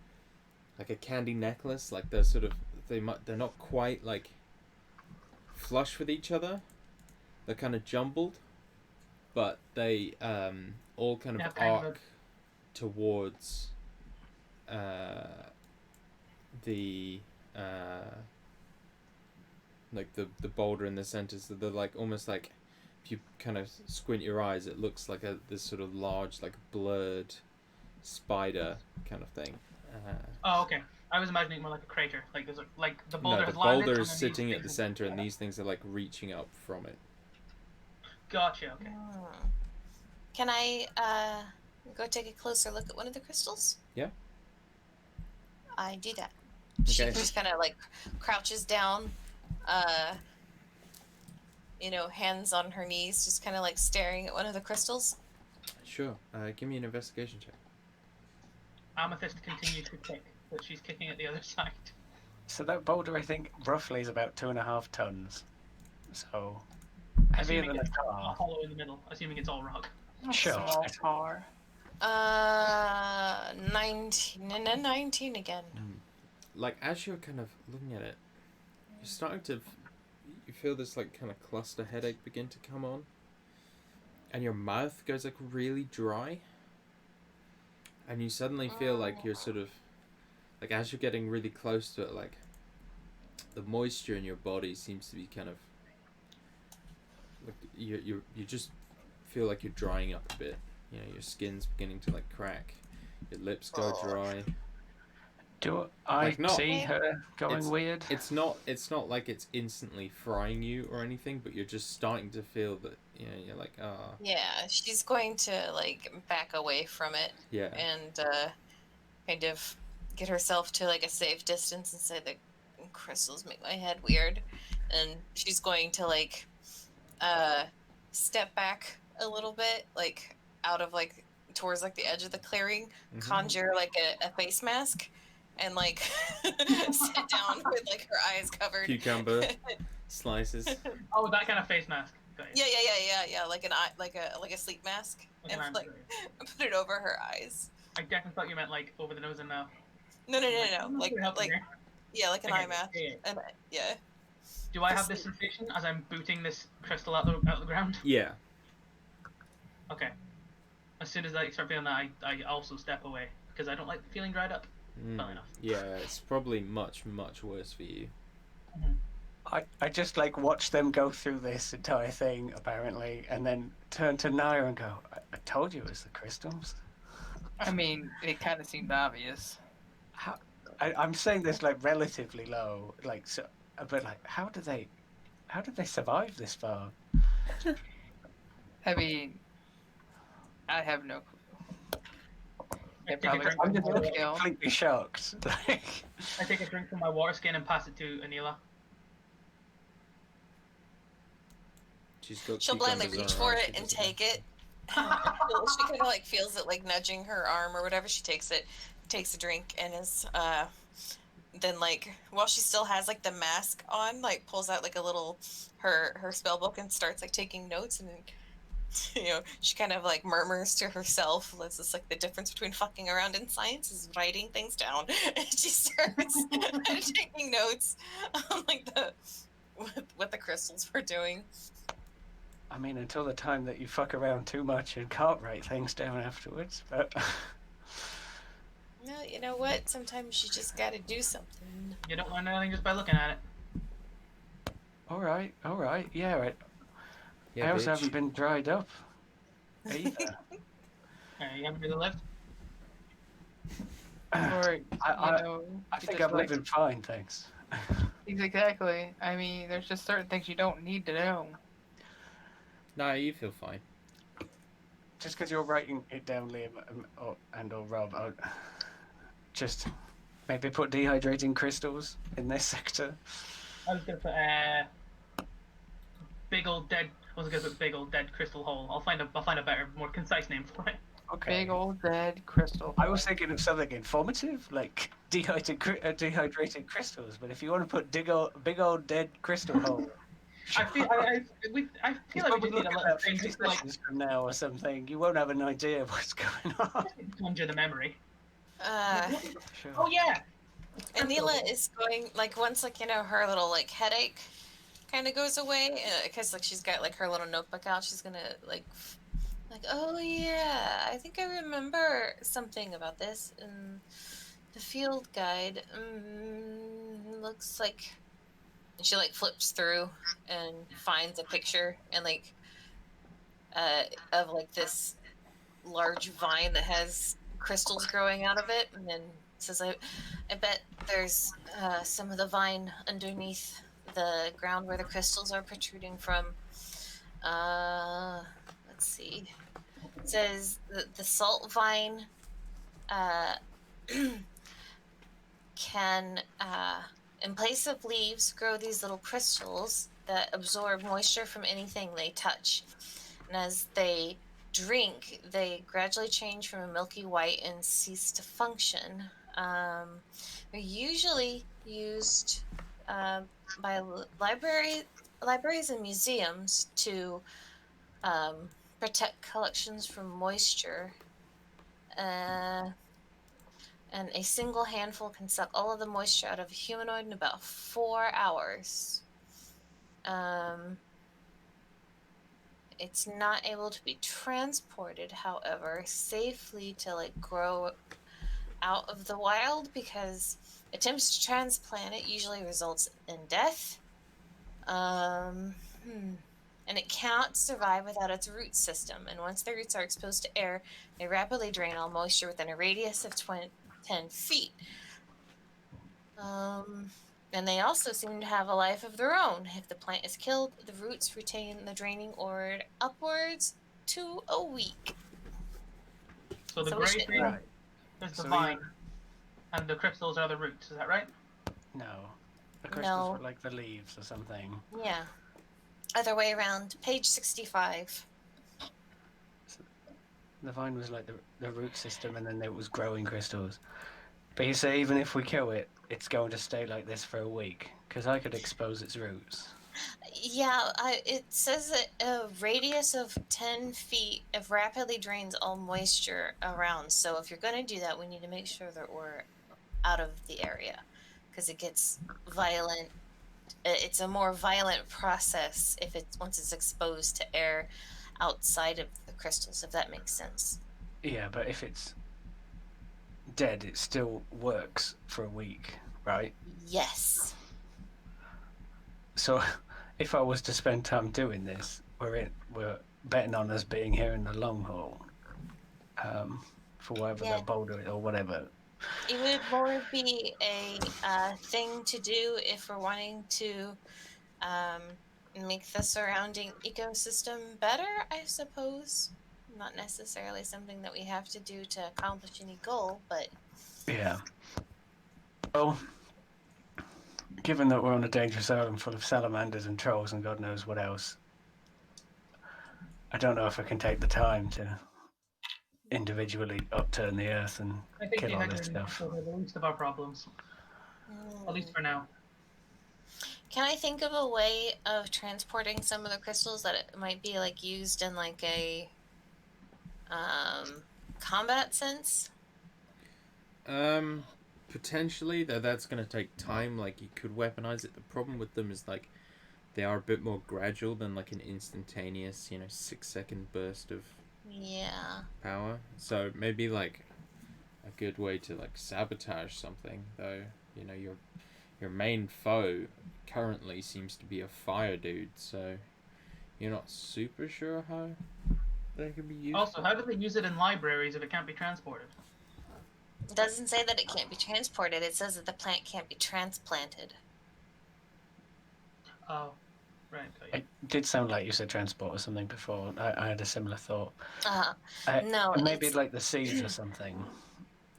S4: a candy necklace. Like they're sort of they're not quite like flush with each other. They're kind of jumbled, but they all kind of
S3: Yeah, kind of
S4: arc towards the like the boulder in the center. So they're like almost like if you kind of squint your eyes, it looks like this sort of large, like blurred spider kind of thing.
S3: Oh, okay. I was imagining more like a crater. Like there's like the boulder
S4: No, the
S3: has landed,
S4: boulder
S3: and
S4: is
S3: then
S4: sitting
S3: these
S4: at the
S3: things-
S4: center, and these things are like reaching up from it.
S3: Gotcha. Okay.
S2: Can I go take a closer look at one of the crystals?
S4: Yeah.
S2: I do that. She
S4: Okay.
S2: just kind of like crouches down, hands on her knees, just kind of like staring at one of the crystals.
S4: Sure. Give me an investigation check.
S3: Amethyst continues to kick, but she's kicking at the other side.
S1: so that boulder, I think, roughly is about 2.5 tons. So, heavier
S3: Assuming
S1: than a
S3: it's
S1: car.
S3: hollow in the middle. Assuming it's all rock.
S1: Sure.
S5: Small car.
S2: 19 and a 19 again.
S4: Like as you're kind of looking at it, you're starting to you feel this like kind of cluster headache begin to come on, and your mouth goes like really dry, and you suddenly feel like you're sort of like as you're getting really close to it, like the moisture in your body seems to be kind of like you just feel like you're drying up a bit. You know, your skin's beginning to like crack, your lips go dry.
S1: Do I
S4: Like, not-
S1: see her going weird?
S4: It's not like it's instantly frying you or anything, but you're just starting to feel that, you know, you're like, ah,
S2: Yeah, she's going to like back away from it
S4: yeah.
S2: and kind of get herself to like a safe distance and say the crystals make my head weird, and she's going to like step back a little bit, like out of like towards like the edge of the clearing, conjure like a face mask, and like sit down with like her eyes covered.
S4: Cucumber slices.
S3: Oh, that kind of face mask. Got you.
S2: Yeah, like an eye, like a sleep mask,
S3: Like
S2: and
S3: an
S2: like
S3: eye.
S2: put it over her eyes.
S3: I definitely thought you meant like over the nose and mouth.
S2: No,
S3: I'm not
S2: like
S3: gonna help you there.
S2: yeah, like an
S3: Okay,
S2: eye mask,
S3: yeah, yeah.
S2: and yeah.
S3: Do I have this sensation as I'm booting this crystal out the ground?
S4: Yeah.
S3: Okay. As soon as I start feeling that, I also step away because I don't like feeling dried up. Fair enough.
S4: Yeah, it's probably much worse for you.
S1: I just like watch them go through this entire thing apparently, and then turn to Naya and go, I told you it was the crystals.
S5: I mean, it kind of seemed obvious.
S1: I'm saying this like relatively low, like so, but like how did they survive this far?
S5: I mean, I have no clue. They
S3: take a
S5: probably
S3: drink.
S1: I'm just
S5: couldn't kill.
S1: completely shocked. Like,
S3: I take a drink from my water skin and pass it to Anila.
S4: She's got
S2: She'll blindly
S4: cucumbers
S2: reach
S4: on her
S2: for
S4: eyes,
S2: it and
S4: she doesn't
S2: take it. She kind of like feels it like nudging her arm or whatever. She takes it, takes a drink, and is then like while she still has like the mask on, like pulls out like a little her spell book and starts like taking notes, and she kind of like murmurs to herself. This is like the difference between fucking around in science is writing things down. And she starts taking notes on like what the crystals were doing.
S1: I mean, until the time that you fuck around too much and can't write things down afterwards, but
S2: Well, you know what? Sometimes you just gotta do something.
S3: You don't learn anything just by looking at it.
S1: all right, yeah, right.
S4: Yeah,
S1: I also
S4: bitch.
S1: haven't been dried up either.
S3: You haven't really lived.
S5: Or,
S1: I
S5: you
S1: think
S5: just
S1: I'm living fine, thanks.
S5: Exactly. I mean, there's just certain things you don't need to know.
S4: Nah, you feel fine.
S1: Just because you're writing it down, Liam or Rob, I'll just maybe put dehydrating crystals in this sector.
S3: I was gonna put big old dead. I was gonna put big old dead crystal hole. I'll find a better, more concise name for it.
S1: Okay.
S5: Big old dead crystal.
S1: I was thinking of something informative, like dehydrated crystals. But if you want to put big old dead crystal hole,
S3: I feel like we just need a little thing
S1: 50
S3: just to, like
S1: sessions from now or something. You won't have an idea of what's going on.
S3: conjure the memory.
S1: Sure.
S3: Oh yeah.
S2: Anila is going like once like her little like headache kind of goes away because like she's got like her little notebook out. She's gonna like oh yeah, I think I remember something about this in the field guide. Looks like. And she like flips through and finds a picture and like of like this large vine that has crystals growing out of it, and then says I bet there's some of the vine underneath the ground where the crystals are protruding from. Let's see. It says the salt vine can in place of leaves grow these little crystals that absorb moisture from anything they touch, and as they drink they gradually change from a milky white and cease to function. They're usually used by libraries and museums to protect collections from moisture. And a single handful can suck all of the moisture out of a humanoid in about 4 hours. It's not able to be transported, however, safely to like grow out of the wild because attempts to transplant it usually results in death. And it cannot survive without its root system. And once the roots are exposed to air, they rapidly drain all moisture within a radius of 10 feet. And they also seem to have a life of their own. If the plant is killed, the roots retain the draining order upwards to a week.
S3: So the
S2: So we
S3: grey
S2: should-
S3: thing
S1: Right.
S3: is the
S1: So
S3: vine, and the crystals are the roots. Is that right?
S1: No. The crystals
S2: No.
S1: were like the leaves or something.
S2: Yeah. Other way around. Page 65.
S1: The vine was like the root system, and then it was growing crystals. But you say even if we kill it, it's going to stay like this for a week, because I could expose its roots.
S2: Yeah, it says that a radius of 10 feet of rapidly drains all moisture around. So if you're going to do that, we need to make sure that we're out of the area because it gets violent. It's a more violent process if it's once it's exposed to air outside of the crystals, if that makes sense.
S1: Yeah, but if it's dead, it still works for a week, right?
S2: Yes.
S1: So if I was to spend time doing this, we're betting on us being here in the long haul, for whatever
S2: Yeah.
S1: they'll boulder it or whatever.
S2: It would more be a thing to do if we're wanting to make the surrounding ecosystem better, I suppose. Not necessarily something that we have to do to accomplish any goal, but
S1: Yeah. Well, given that we're on a dangerous island full of salamanders and trolls and God knows what else, I don't know if I can take the time to individually upturn the earth and
S3: I think
S1: kill
S3: the
S1: all this
S3: hydrogen
S1: stuff.
S3: crystals are the least of our problems, at least for now.
S2: Can I think of a way of transporting some of the crystals that it might be like used in like a combat sense?
S4: Potentially, though that's going to take time. Like, you could weaponize it. The problem with them is, like, they are a bit more gradual than, like, an instantaneous, 6-second burst of
S2: Yeah.
S4: power. So, maybe, like, a good way to, like, sabotage something, though, your main foe currently seems to be a fire dude, so you're not super sure how they can be used.
S3: Also, how do they use it in libraries if it can't be transported?
S2: It doesn't say that it can't be transported. It says that the plant can't be transplanted.
S3: Oh, right. Got you.
S1: It did sound like you said transport or something before. I had a similar thought.
S2: No,
S1: Maybe
S2: it's,
S1: like the seeds or something.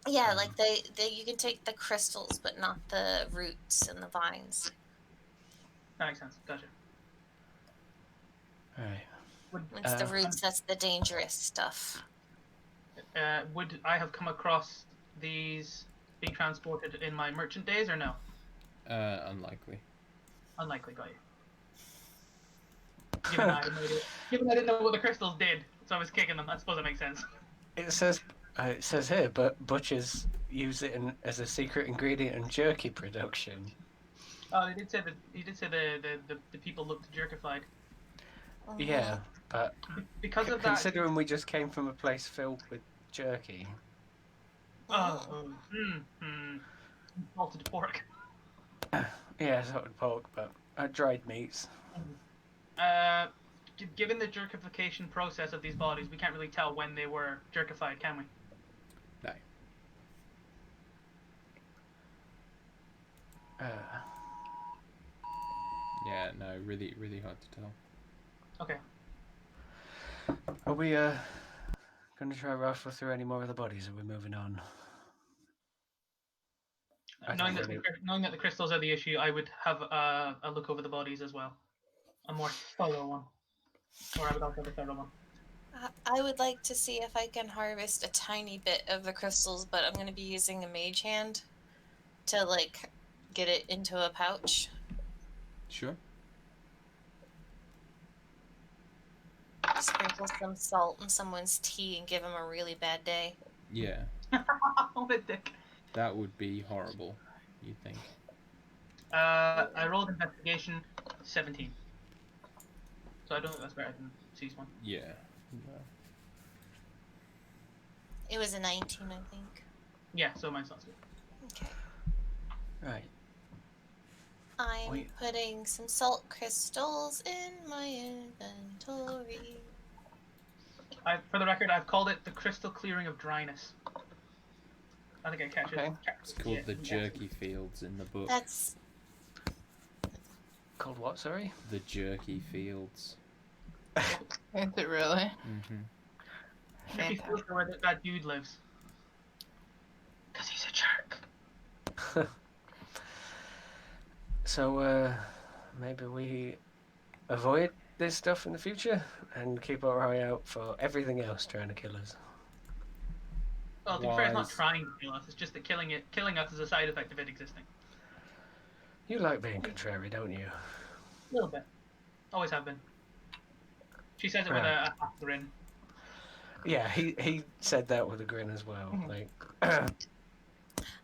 S2: yeah, like they you can take the crystals, but not the roots and the vines.
S3: That makes sense. Gotcha.
S1: All right.
S2: It's the roots that's the dangerous stuff.
S3: Would I have come across these being transported in my merchant days or no?
S4: Unlikely.
S3: Unlikely, got you. Given I didn't know what the crystals did, so I was kicking them. I suppose that makes sense.
S1: It says here, but butchers use it as a secret ingredient in jerky production.
S3: Oh, he did say the people looked jerkified.
S1: Yeah, but
S3: Because of that.
S1: considering we just came from a place filled with jerky.
S3: Salted pork.
S1: Yeah, salted pork, but dried meats.
S3: Given the jerkification process of these bodies, we can't really tell when they were jerkified, can we?
S4: No. Yeah, no, really, really hard to tell.
S3: Okay.
S1: Are we going to try rifle through any more of the bodies? Are we moving on?
S3: Knowing that the crystals are the issue, I would have a look over the bodies as well. A more thorough one. Or I would also have a thorough one.
S2: I would like to see if I can harvest a tiny bit of the crystals, but I'm going to be using a mage hand to like get it into a pouch.
S4: Sure.
S2: Sprinkle some salt in someone's tea and give them a really bad day.
S4: Yeah.
S3: Oh, the dick.
S4: That would be horrible, you think?
S3: I rolled investigation 17. So I don't think that's better than C's one.
S4: Yeah.
S2: It was a 19, I think.
S3: Yeah, so mine sounds good.
S2: Okay.
S1: Right.
S2: I'm putting some salt crystals in my inventory.
S3: For the record, I've called it the crystal clearing of dryness. I think I catch
S1: Okay.
S3: it.
S4: It's called the jerky fields in the book.
S2: That's
S1: Called what, sorry?
S4: The jerky fields.
S5: Is it really?
S4: Mm-hmm.
S3: Jerky fields are where that dude lives. Because he's a jerk.
S1: So maybe we avoid this stuff in the future and keep our eye out for everything else trying to kill us.
S3: Well, to be fair, it's not
S4: Wise.
S3: trying to kill us. It's just that killing us is a side effect of it existing.
S1: You like being contrary, don't you?
S3: A little bit. Always have been. She says it with a half grin.
S1: Yeah, he said that with a grin as well. Like,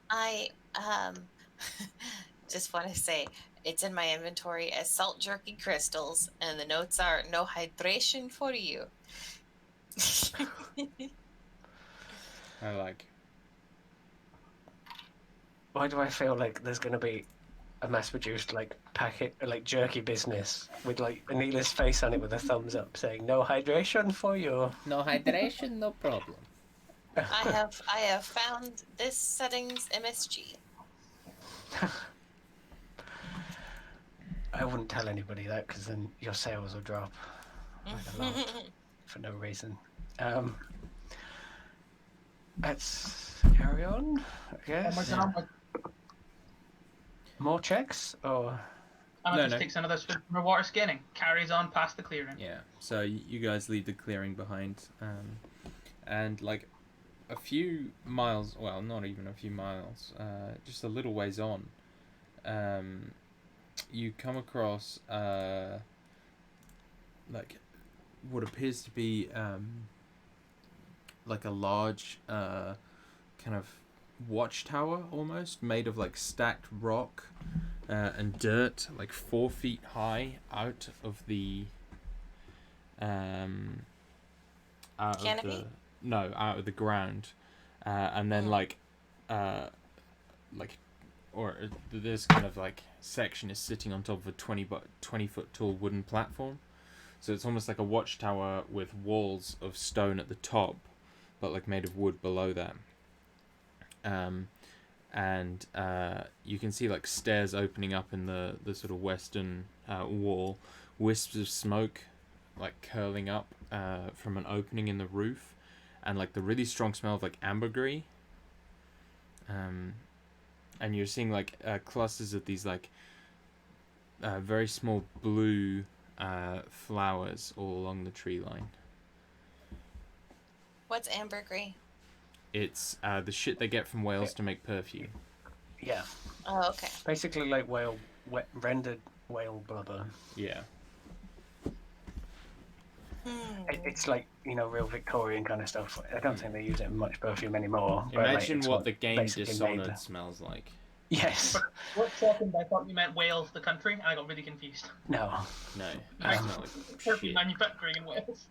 S2: I just want to say it's in my inventory as salt jerky crystals, and the notes are no hydration for you.
S4: I like.
S1: why do I feel like there's going to be a mass-produced like packet, like jerky business with like Anila's face on it with a thumbs up saying "No hydration for you."
S4: No hydration, no problem.
S2: I have found this settings MSG.
S1: I wouldn't tell anybody that because then your sales will drop like a lot for no reason. Let's carry on, I guess. More checks, or
S3: Anna
S4: No,
S3: just takes another swim from her water scanning, carries on past the clearing.
S4: Yeah. So you guys leave the clearing behind, and like a few miles, well, not even a few miles, just a little ways on, you come across like what appears to be like a large kind of watchtower almost made of like stacked rock and dirt, like 4 feet high out of the
S2: Canopy?
S4: out of the ground, and then this kind of like section is sitting on top of a 20 foot tall wooden platform, so it's almost like a watchtower with walls of stone at the top, but like made of wood below that. And you can see like stairs opening up in the sort of western wall, wisps of smoke like curling up from an opening in the roof, and like the really strong smell of like ambergris. And you're seeing like clusters of these like very small blue flowers all along the tree line.
S2: What's ambergris?
S4: It's the shit they get from whales to make perfume.
S1: yeah,
S2: Oh, okay.
S1: basically like rendered whale blubber.
S4: Yeah.
S1: It's like, you know, real Victorian kind of stuff. I don't think they use it in much perfume anymore. But, like,
S4: Imagine
S1: it's
S4: what the game
S1: basically made
S4: Dishonored
S1: the-
S4: smells like.
S1: Yes.
S3: What second I thought you meant Wales, the country, and I got really confused.
S1: No.
S4: No, it
S3: Right.
S4: smells like
S3: Perfume
S4: shit.
S3: manufacturing in Wales.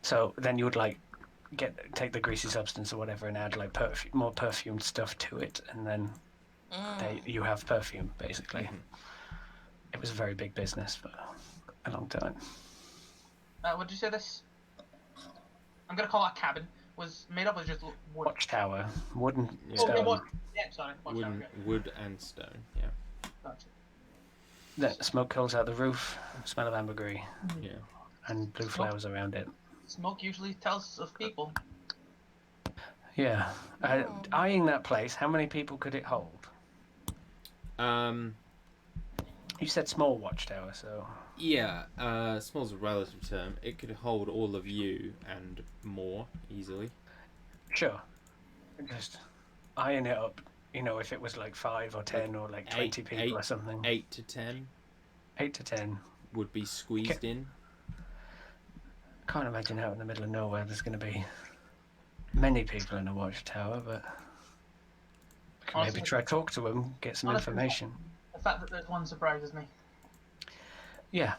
S1: So then you would like take the greasy substance or whatever and add like more perfumed stuff to it, and then you have perfume basically. It was a very big business for a long time.
S3: What did you say this? I'm gonna call it a cabin. Was made up of just wood.
S1: Watchtower, wooden
S4: Yeah.
S3: Oh, yeah,
S1: stone.
S3: what? Yeah, sorry. Watchtower, okay.
S4: Wood and stone, yeah.
S3: Gotcha.
S1: The smoke curls out the roof. Smell of ambergris
S4: Yeah.
S1: and blue flowers around it.
S3: Smoke usually tells of people.
S1: Yeah. Eyeing that place, how many people could it hold? You said small watchtower, so
S4: Yeah, small's a relative term. It could hold all of you and more easily.
S1: sure. Just eyeing it up. You know, if it was like 5 or 10 or like 20 people or something.
S4: 8 to 10
S1: 8 to 10.
S4: would be squeezed in.
S1: Can't imagine out in the middle of nowhere there's going to be many people in a watchtower, but we can maybe
S3: Honestly-
S1: try talk to them, get some
S3: Honestly-
S1: information.
S3: The fact that there's one surprises me.
S1: Yeah.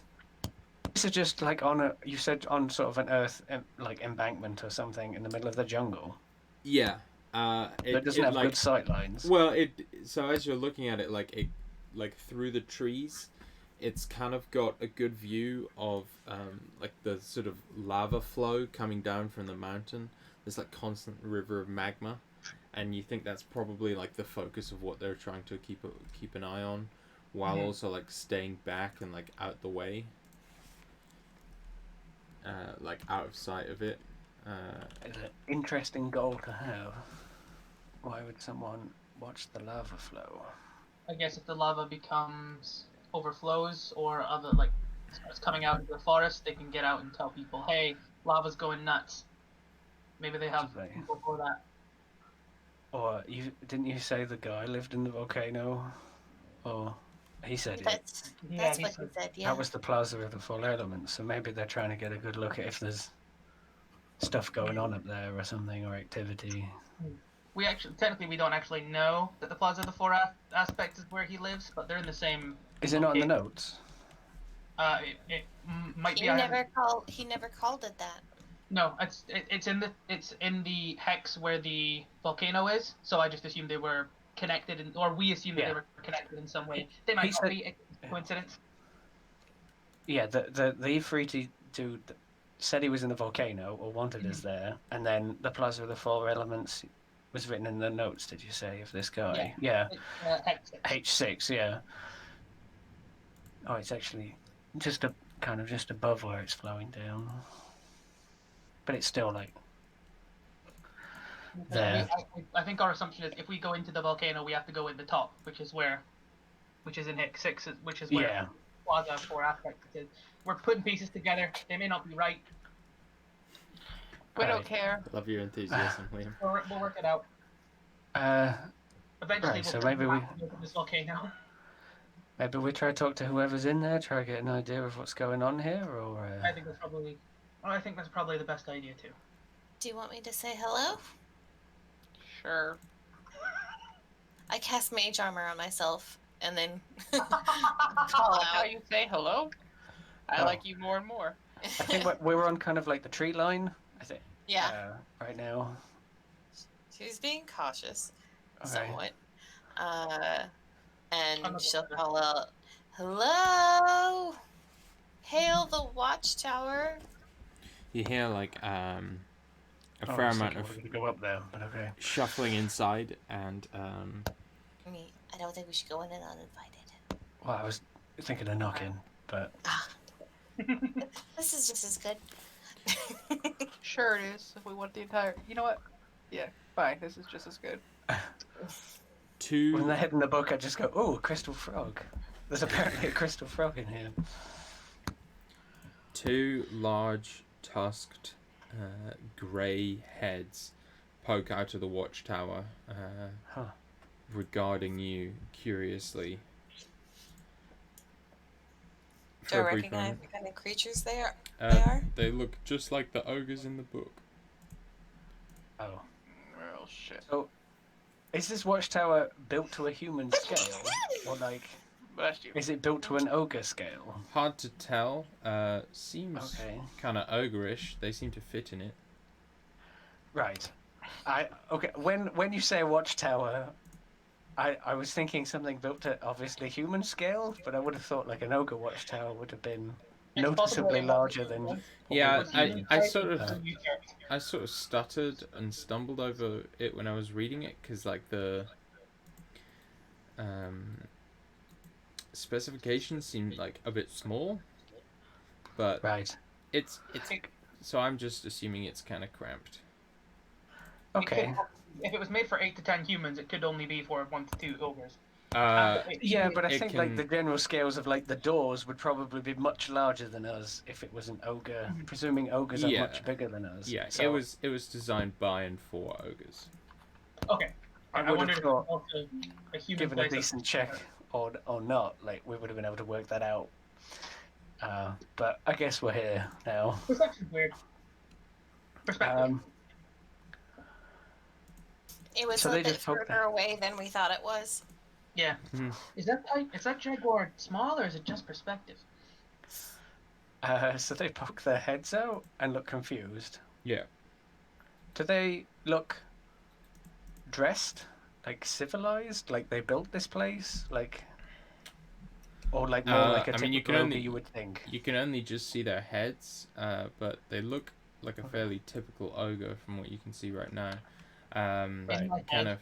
S1: This is just like you said on sort of an earth like embankment or something in the middle of the jungle.
S4: Yeah.
S1: It doesn't have good sight lines.
S4: Well, so as you're looking at it, like through the trees, it's kind of got a good view of like the sort of lava flow coming down from the mountain. There's like constant river of magma, and you think that's probably like the focus of what they're trying to keep an eye on, while also like staying back and like out the way, like out of sight of it.
S1: It's an interesting goal to have. Why would someone Watch the lava flow.
S3: I guess if the lava overflows, or other starts coming out into the forest, they can get out and tell people, "Hey, lava's going nuts." Maybe they have
S1: Possibly.
S3: people for that.
S1: Or didn't you say the guy lived in the volcano? Or he said it.
S2: That's
S3: Yeah,
S2: what he
S3: said-
S2: said. Yeah.
S1: That was the Plaza of the Four Elements, so maybe they're trying to get a good look at if there's stuff going on up there or something, or activity.
S3: Technically we don't actually know that the Plaza of the Four Aspects is where he lives, but they're in the same.
S1: Is it not in the
S3: location.
S1: notes?
S3: It might
S2: He
S3: be.
S2: never called it that.
S3: No, it's in the hex where the volcano is. So I just assumed they were connected, or we assumed that
S1: Yeah.
S3: they were connected in some way. They might
S1: He
S3: not
S1: said-
S3: be. It's a coincidence.
S1: Yeah, the Ifriti dude said he was in the volcano, or wanted us there, and then the Plaza of the Four Elements was written in the notes, did you say, of this guy? Yeah.
S3: It's, hex.
S1: H6, yeah. Oh, it's actually just just above where it's flowing down. But it's still like there.
S3: I think our assumption is if we go into the volcano, we have to go in the top, which is in hex 6, which is where
S1: Yeah.
S3: Plaza 4 Aspects is. We're putting pieces together. They may not be right.
S5: We don't
S1: Right.
S5: care.
S7: Love your enthusiasm, Liam.
S3: We'll work it out.
S1: Right,
S3: Eventually, we'll
S1: so
S3: come
S1: maybe
S3: back to this volcano.
S1: maybe we try to talk to whoever's in there, try to get an idea of what's going on here, or
S3: I think that's probably the best idea too.
S2: Do you want me to say hello?
S5: Sure.
S2: I cast mage armor on myself and then
S5: I
S2: call
S5: like how
S2: out.
S5: you say hello. I
S1: Oh.
S5: like you more and more.
S1: I think we're on kind of like the tree line, I think,
S2: Yeah,
S1: right now.
S2: she's being cautious,
S1: All right.
S2: somewhat.
S3: I'm
S2: And
S3: not
S2: she'll
S3: sure.
S2: call out, "Hello, hail the watchtower."
S4: You hear like a
S1: Oh,
S4: fair
S1: I was
S4: amount
S1: thinking
S4: of
S1: we're gonna go up there, but okay.
S4: shuffling inside, and
S2: I don't think we should go in and uninvited.
S1: Well, I was thinking of knocking, but
S2: This is just as good.
S5: Sure it is. If we want the entire, you know what? Yeah, fine. This is just as good.
S4: two
S1: when they're hitting the book, I just go, "Oh, crystal frog." There's apparently a crystal frog in here.
S4: two large tusked grey heads poke out of the watchtower,
S1: Huh.
S4: regarding you curiously.
S2: Do I
S4: For a brief
S2: recognize
S4: moment.
S2: the kind of creatures they are?
S4: Uh, they look just like the ogres in the book.
S1: Oh.
S5: Well, shit.
S1: So, is this watchtower built to a human scale, or like,
S5: Bless you.
S1: is it built to an ogre scale?
S4: Hard to tell. Seems
S1: Okay.
S4: kind of ogreish. They seem to fit in it.
S1: Right. Okay. When you say watchtower, I was thinking something built to obviously human scale, but I would have thought like an ogre watchtower would have been
S3: It's
S1: noticeably
S3: possibly-
S1: larger than. what we
S4: Yeah,
S1: would
S4: I,
S1: use.
S4: I sort of stuttered and stumbled over it when I was reading it because like the specifications seemed like a bit small, but
S1: Right.
S4: it's so I'm just assuming it's kind of cramped.
S1: Okay.
S3: If it was made for 8 to 10 humans, it could only be for 1 to 2 ogres.
S1: Yeah, but I
S4: It
S1: think like
S4: can-
S1: the general scales of like the doors would probably be much larger than us if it was an ogre. Presuming ogres are
S4: Yeah.
S1: much bigger than us.
S4: Yeah,
S1: So
S4: it was designed by and for ogres.
S3: Okay.
S1: I
S3: I
S1: would
S3: wondered
S1: have
S3: if
S1: thought,
S3: also a human
S1: given a
S3: place-
S1: decent check or not, like we would have been able to work that out. But I guess we're here now.
S3: Perception's weird. Perspective.
S2: It was
S1: So
S2: a
S1: they
S2: bit
S1: just poked
S2: further away than we thought it was.
S3: Yeah.
S4: Mhm.
S3: Is that jaguar small or is it just perspective?
S1: So they poke their heads out and look confused.
S4: Yeah.
S1: Do they look dressed, like civilized, like they built this place, like, or like more like a
S4: I mean, you
S1: typical
S4: can
S1: ogre
S4: only-
S1: you would think?
S4: You can only just see their heads, but they look like a fairly typical ogre from what you can see right now.
S3: Right.
S4: Kind of.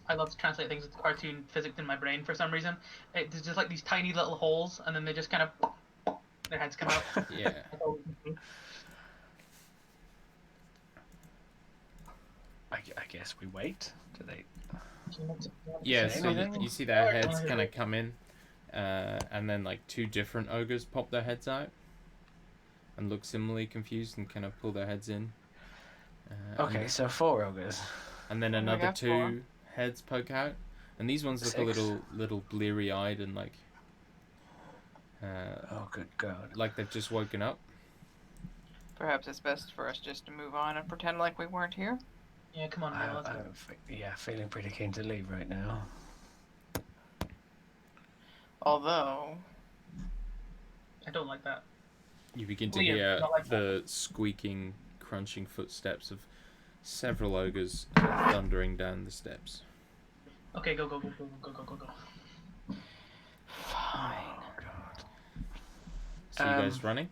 S3: I love to translate things with cartoon physics in my brain for some reason. There's just like these tiny little holes, and then they just kind of their heads come out.
S4: Yeah.
S3: That's all we can see.
S1: I guess we wait. Do they?
S4: Yeah,
S1: Say
S4: so
S1: anything?
S4: you see their heads kind of come in, and then like two different ogres pop their heads out, and look similarly confused and kind of pull their heads in.
S1: Okay, so 4 ogres.
S4: And then
S5: Well, we
S4: another
S5: have
S4: 2 heads poke out, and these ones look
S1: 6.
S4: a little bleary-eyed and like
S1: Oh, good God.
S4: like they've just woken up.
S5: Perhaps it's best for us just to move on and pretend like we weren't here.
S3: Yeah, come on, Neil. Let's go.
S1: Yeah, feeling pretty keen to leave right now.
S5: Although,
S3: I don't like that.
S4: You begin to
S3: Liam,
S4: hear
S3: not like
S4: the squeaking, crunching footsteps of several ogres thundering down the steps.
S3: Okay, go, go, go, go, go, go, go, go.
S5: fine.
S1: Oh, God.
S4: So you guys running?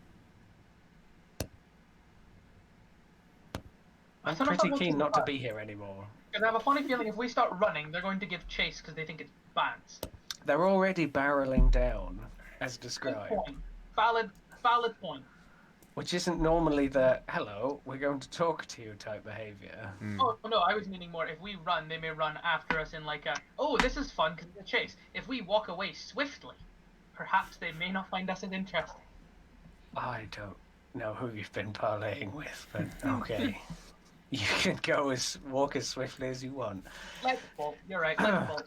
S1: I'm
S3: thought I
S1: pretty
S3: thought
S1: keen
S3: this
S1: not to
S3: was
S1: be here anymore.
S3: Because I have a funny feeling if we start running, they're going to give chase because they think it's bats.
S1: They're already barreling down, as
S3: Good
S1: described.
S3: point. Valid point.
S1: Which isn't normally the, hello, we're going to talk to you type behaviour.
S3: Oh, no, I was meaning more, if we run, they may run after us in like a, oh, this is fun because it's a chase. If we walk away swiftly, perhaps they may not find us as interesting.
S1: I don't know who you've been parlaying with, but okay. You can walk as swiftly as you want.
S3: Let's bolt. You're right, let's bolt.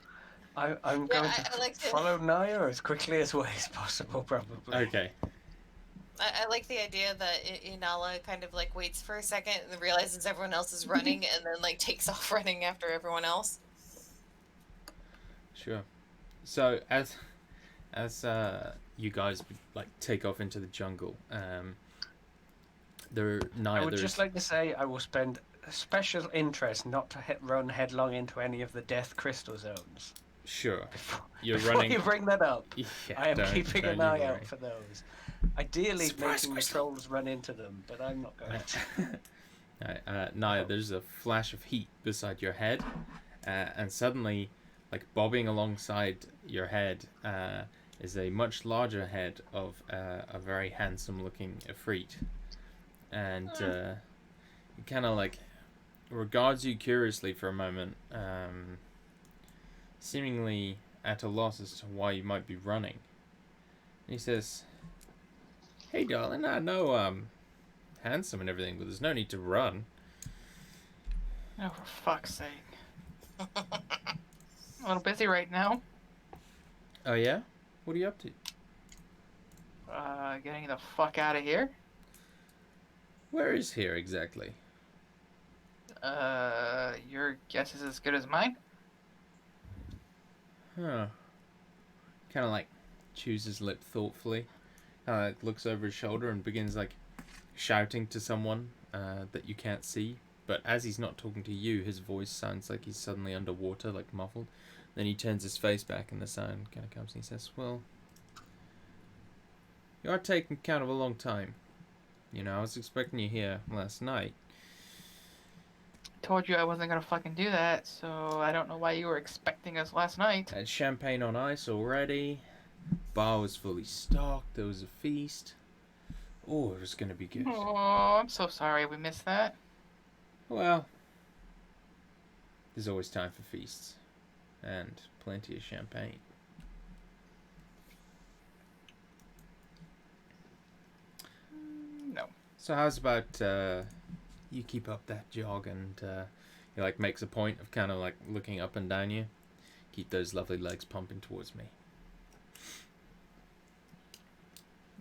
S1: I'm going to
S2: I like to-
S1: follow Naya as quickly as way as possible, probably.
S4: Okay.
S2: I like the idea that Inala kind of like waits for a second and realizes everyone else is running and then like takes off running after everyone else.
S4: Sure. So as you guys like take off into the jungle,
S1: I would just like to say I will spend special interest not to run headlong into any of the death crystal zones.
S4: Sure. You're
S1: Before
S4: running.
S1: you bring that up,
S4: Yeah,
S1: I am
S4: don't
S1: keeping an
S4: you
S1: eye
S4: worry.
S1: out for those. Ideally,
S4: Surprise
S1: making the
S4: crystal.
S1: trolls run into them, but I'm not going to.
S4: Alright, Naya, there's a flash of heat beside your head, and suddenly, like bobbing alongside your head, is a much larger head of a very handsome-looking Ifrit, and he kind of like regards you curiously for a moment, seemingly at a loss as to why you might be running. And he says, "Hey, darling, I know handsome and everything, but there's no need to run."
S5: Oh, for fuck's sake. A little busy right now.
S4: Oh yeah? What are you up to?
S5: Getting the fuck out of here.
S4: Where is here exactly?
S5: Your guess is as good as mine.
S4: Huh. Kind of like chews his lip thoughtfully. Like looks over his shoulder and begins like shouting to someone that you can't see. But as he's not talking to you, his voice sounds like he's suddenly underwater, like muffled. Then he turns his face back and the sound kind of comes and he says, "Well, you are taking kind of a long time. You know, I was expecting you here last night."
S5: Told you I wasn't gonna fucking do that, so I don't know why you were expecting us last night.
S4: Had champagne on ice already. Bar was fully stocked. There was a feast. Oh, it was gonna be good.
S5: Oh, I'm so sorry we missed that.
S4: Well, there's always time for feasts. And plenty of champagne.
S5: No.
S4: So how's about you keep up that jog and he like makes a point of kind of like looking up and down you. Keep those lovely legs pumping towards me.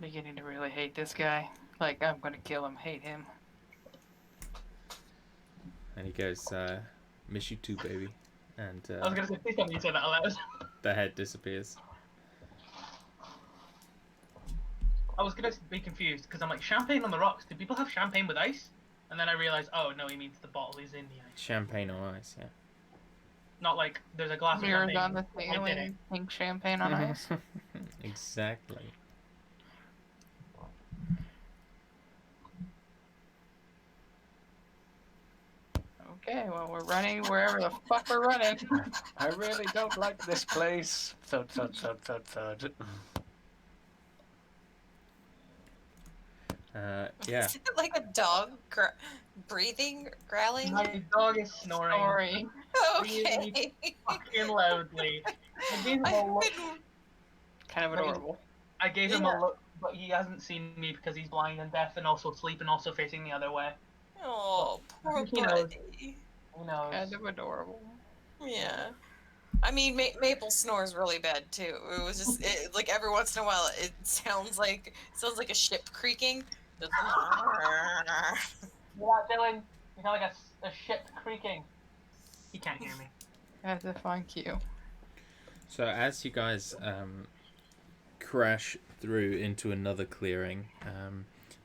S5: Beginning to really hate this guy. Like, I'm gonna kill him, hate him.
S4: And he goes, "Miss you too, baby." And
S3: I was gonna say, please tell me you said that aloud.
S4: the head disappears.
S3: I was gonna be confused because I'm like, champagne on the rocks. Do people have champagne with ice? And then I realized, oh no, he means the bottle is in the ice.
S4: Champagne on ice, yeah.
S3: Not like there's a glass of
S5: Mirrors
S3: champagne.
S5: on the
S3: I did it.
S5: ceiling, pink champagne on ice.
S4: Exactly.
S5: Okay, well, we're running wherever the fuck we're running.
S1: I really don't like this place. Thud, thud, thud, thud, thud.
S4: Yeah.
S2: Is it like a dog breathing, growling?
S3: My dog is snoring
S5: Sorry.
S2: Okay.
S3: fucking loudly. I gave him a
S2: I've
S3: look.
S2: been-
S5: Kind of adorable.
S3: I gave him
S2: Yeah.
S3: a look, but he hasn't seen me because he's blind and deaf and also asleep and also facing the other way.
S2: Oh, poor
S3: think he knows.
S2: buddy.
S3: Who knows?
S5: Kind of adorable.
S2: Yeah. I mean, Maple snores really bad too. It was just like every once in a while, it sounds like a ship creaking. Just-
S3: You're not Dylan. You sound like a ship creaking. He can't hear me.
S5: I have to find Q.
S4: So as you guys crash through into another clearing,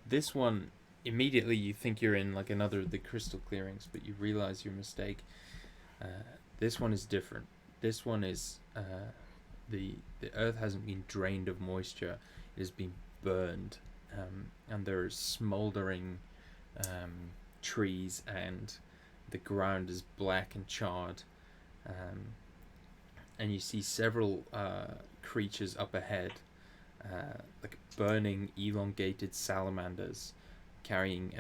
S4: this one immediately you think you're in like another of the crystal clearings, but you realize your mistake. This one is different. This one is the earth hasn't been drained of moisture; it has been burned, and there are smoldering trees, and the ground is black and charred. And you see several creatures up ahead, like burning, elongated salamanders, carrying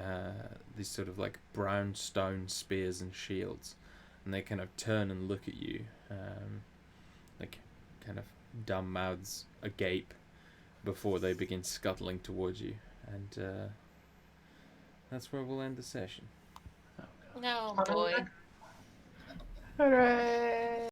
S4: these sort of like brown stone spears and shields, and they kind of turn and look at you, like kind of dumb mouths agape, before they begin scuttling towards you, and that's where we'll end the session.
S2: No, boy.
S5: Hooray!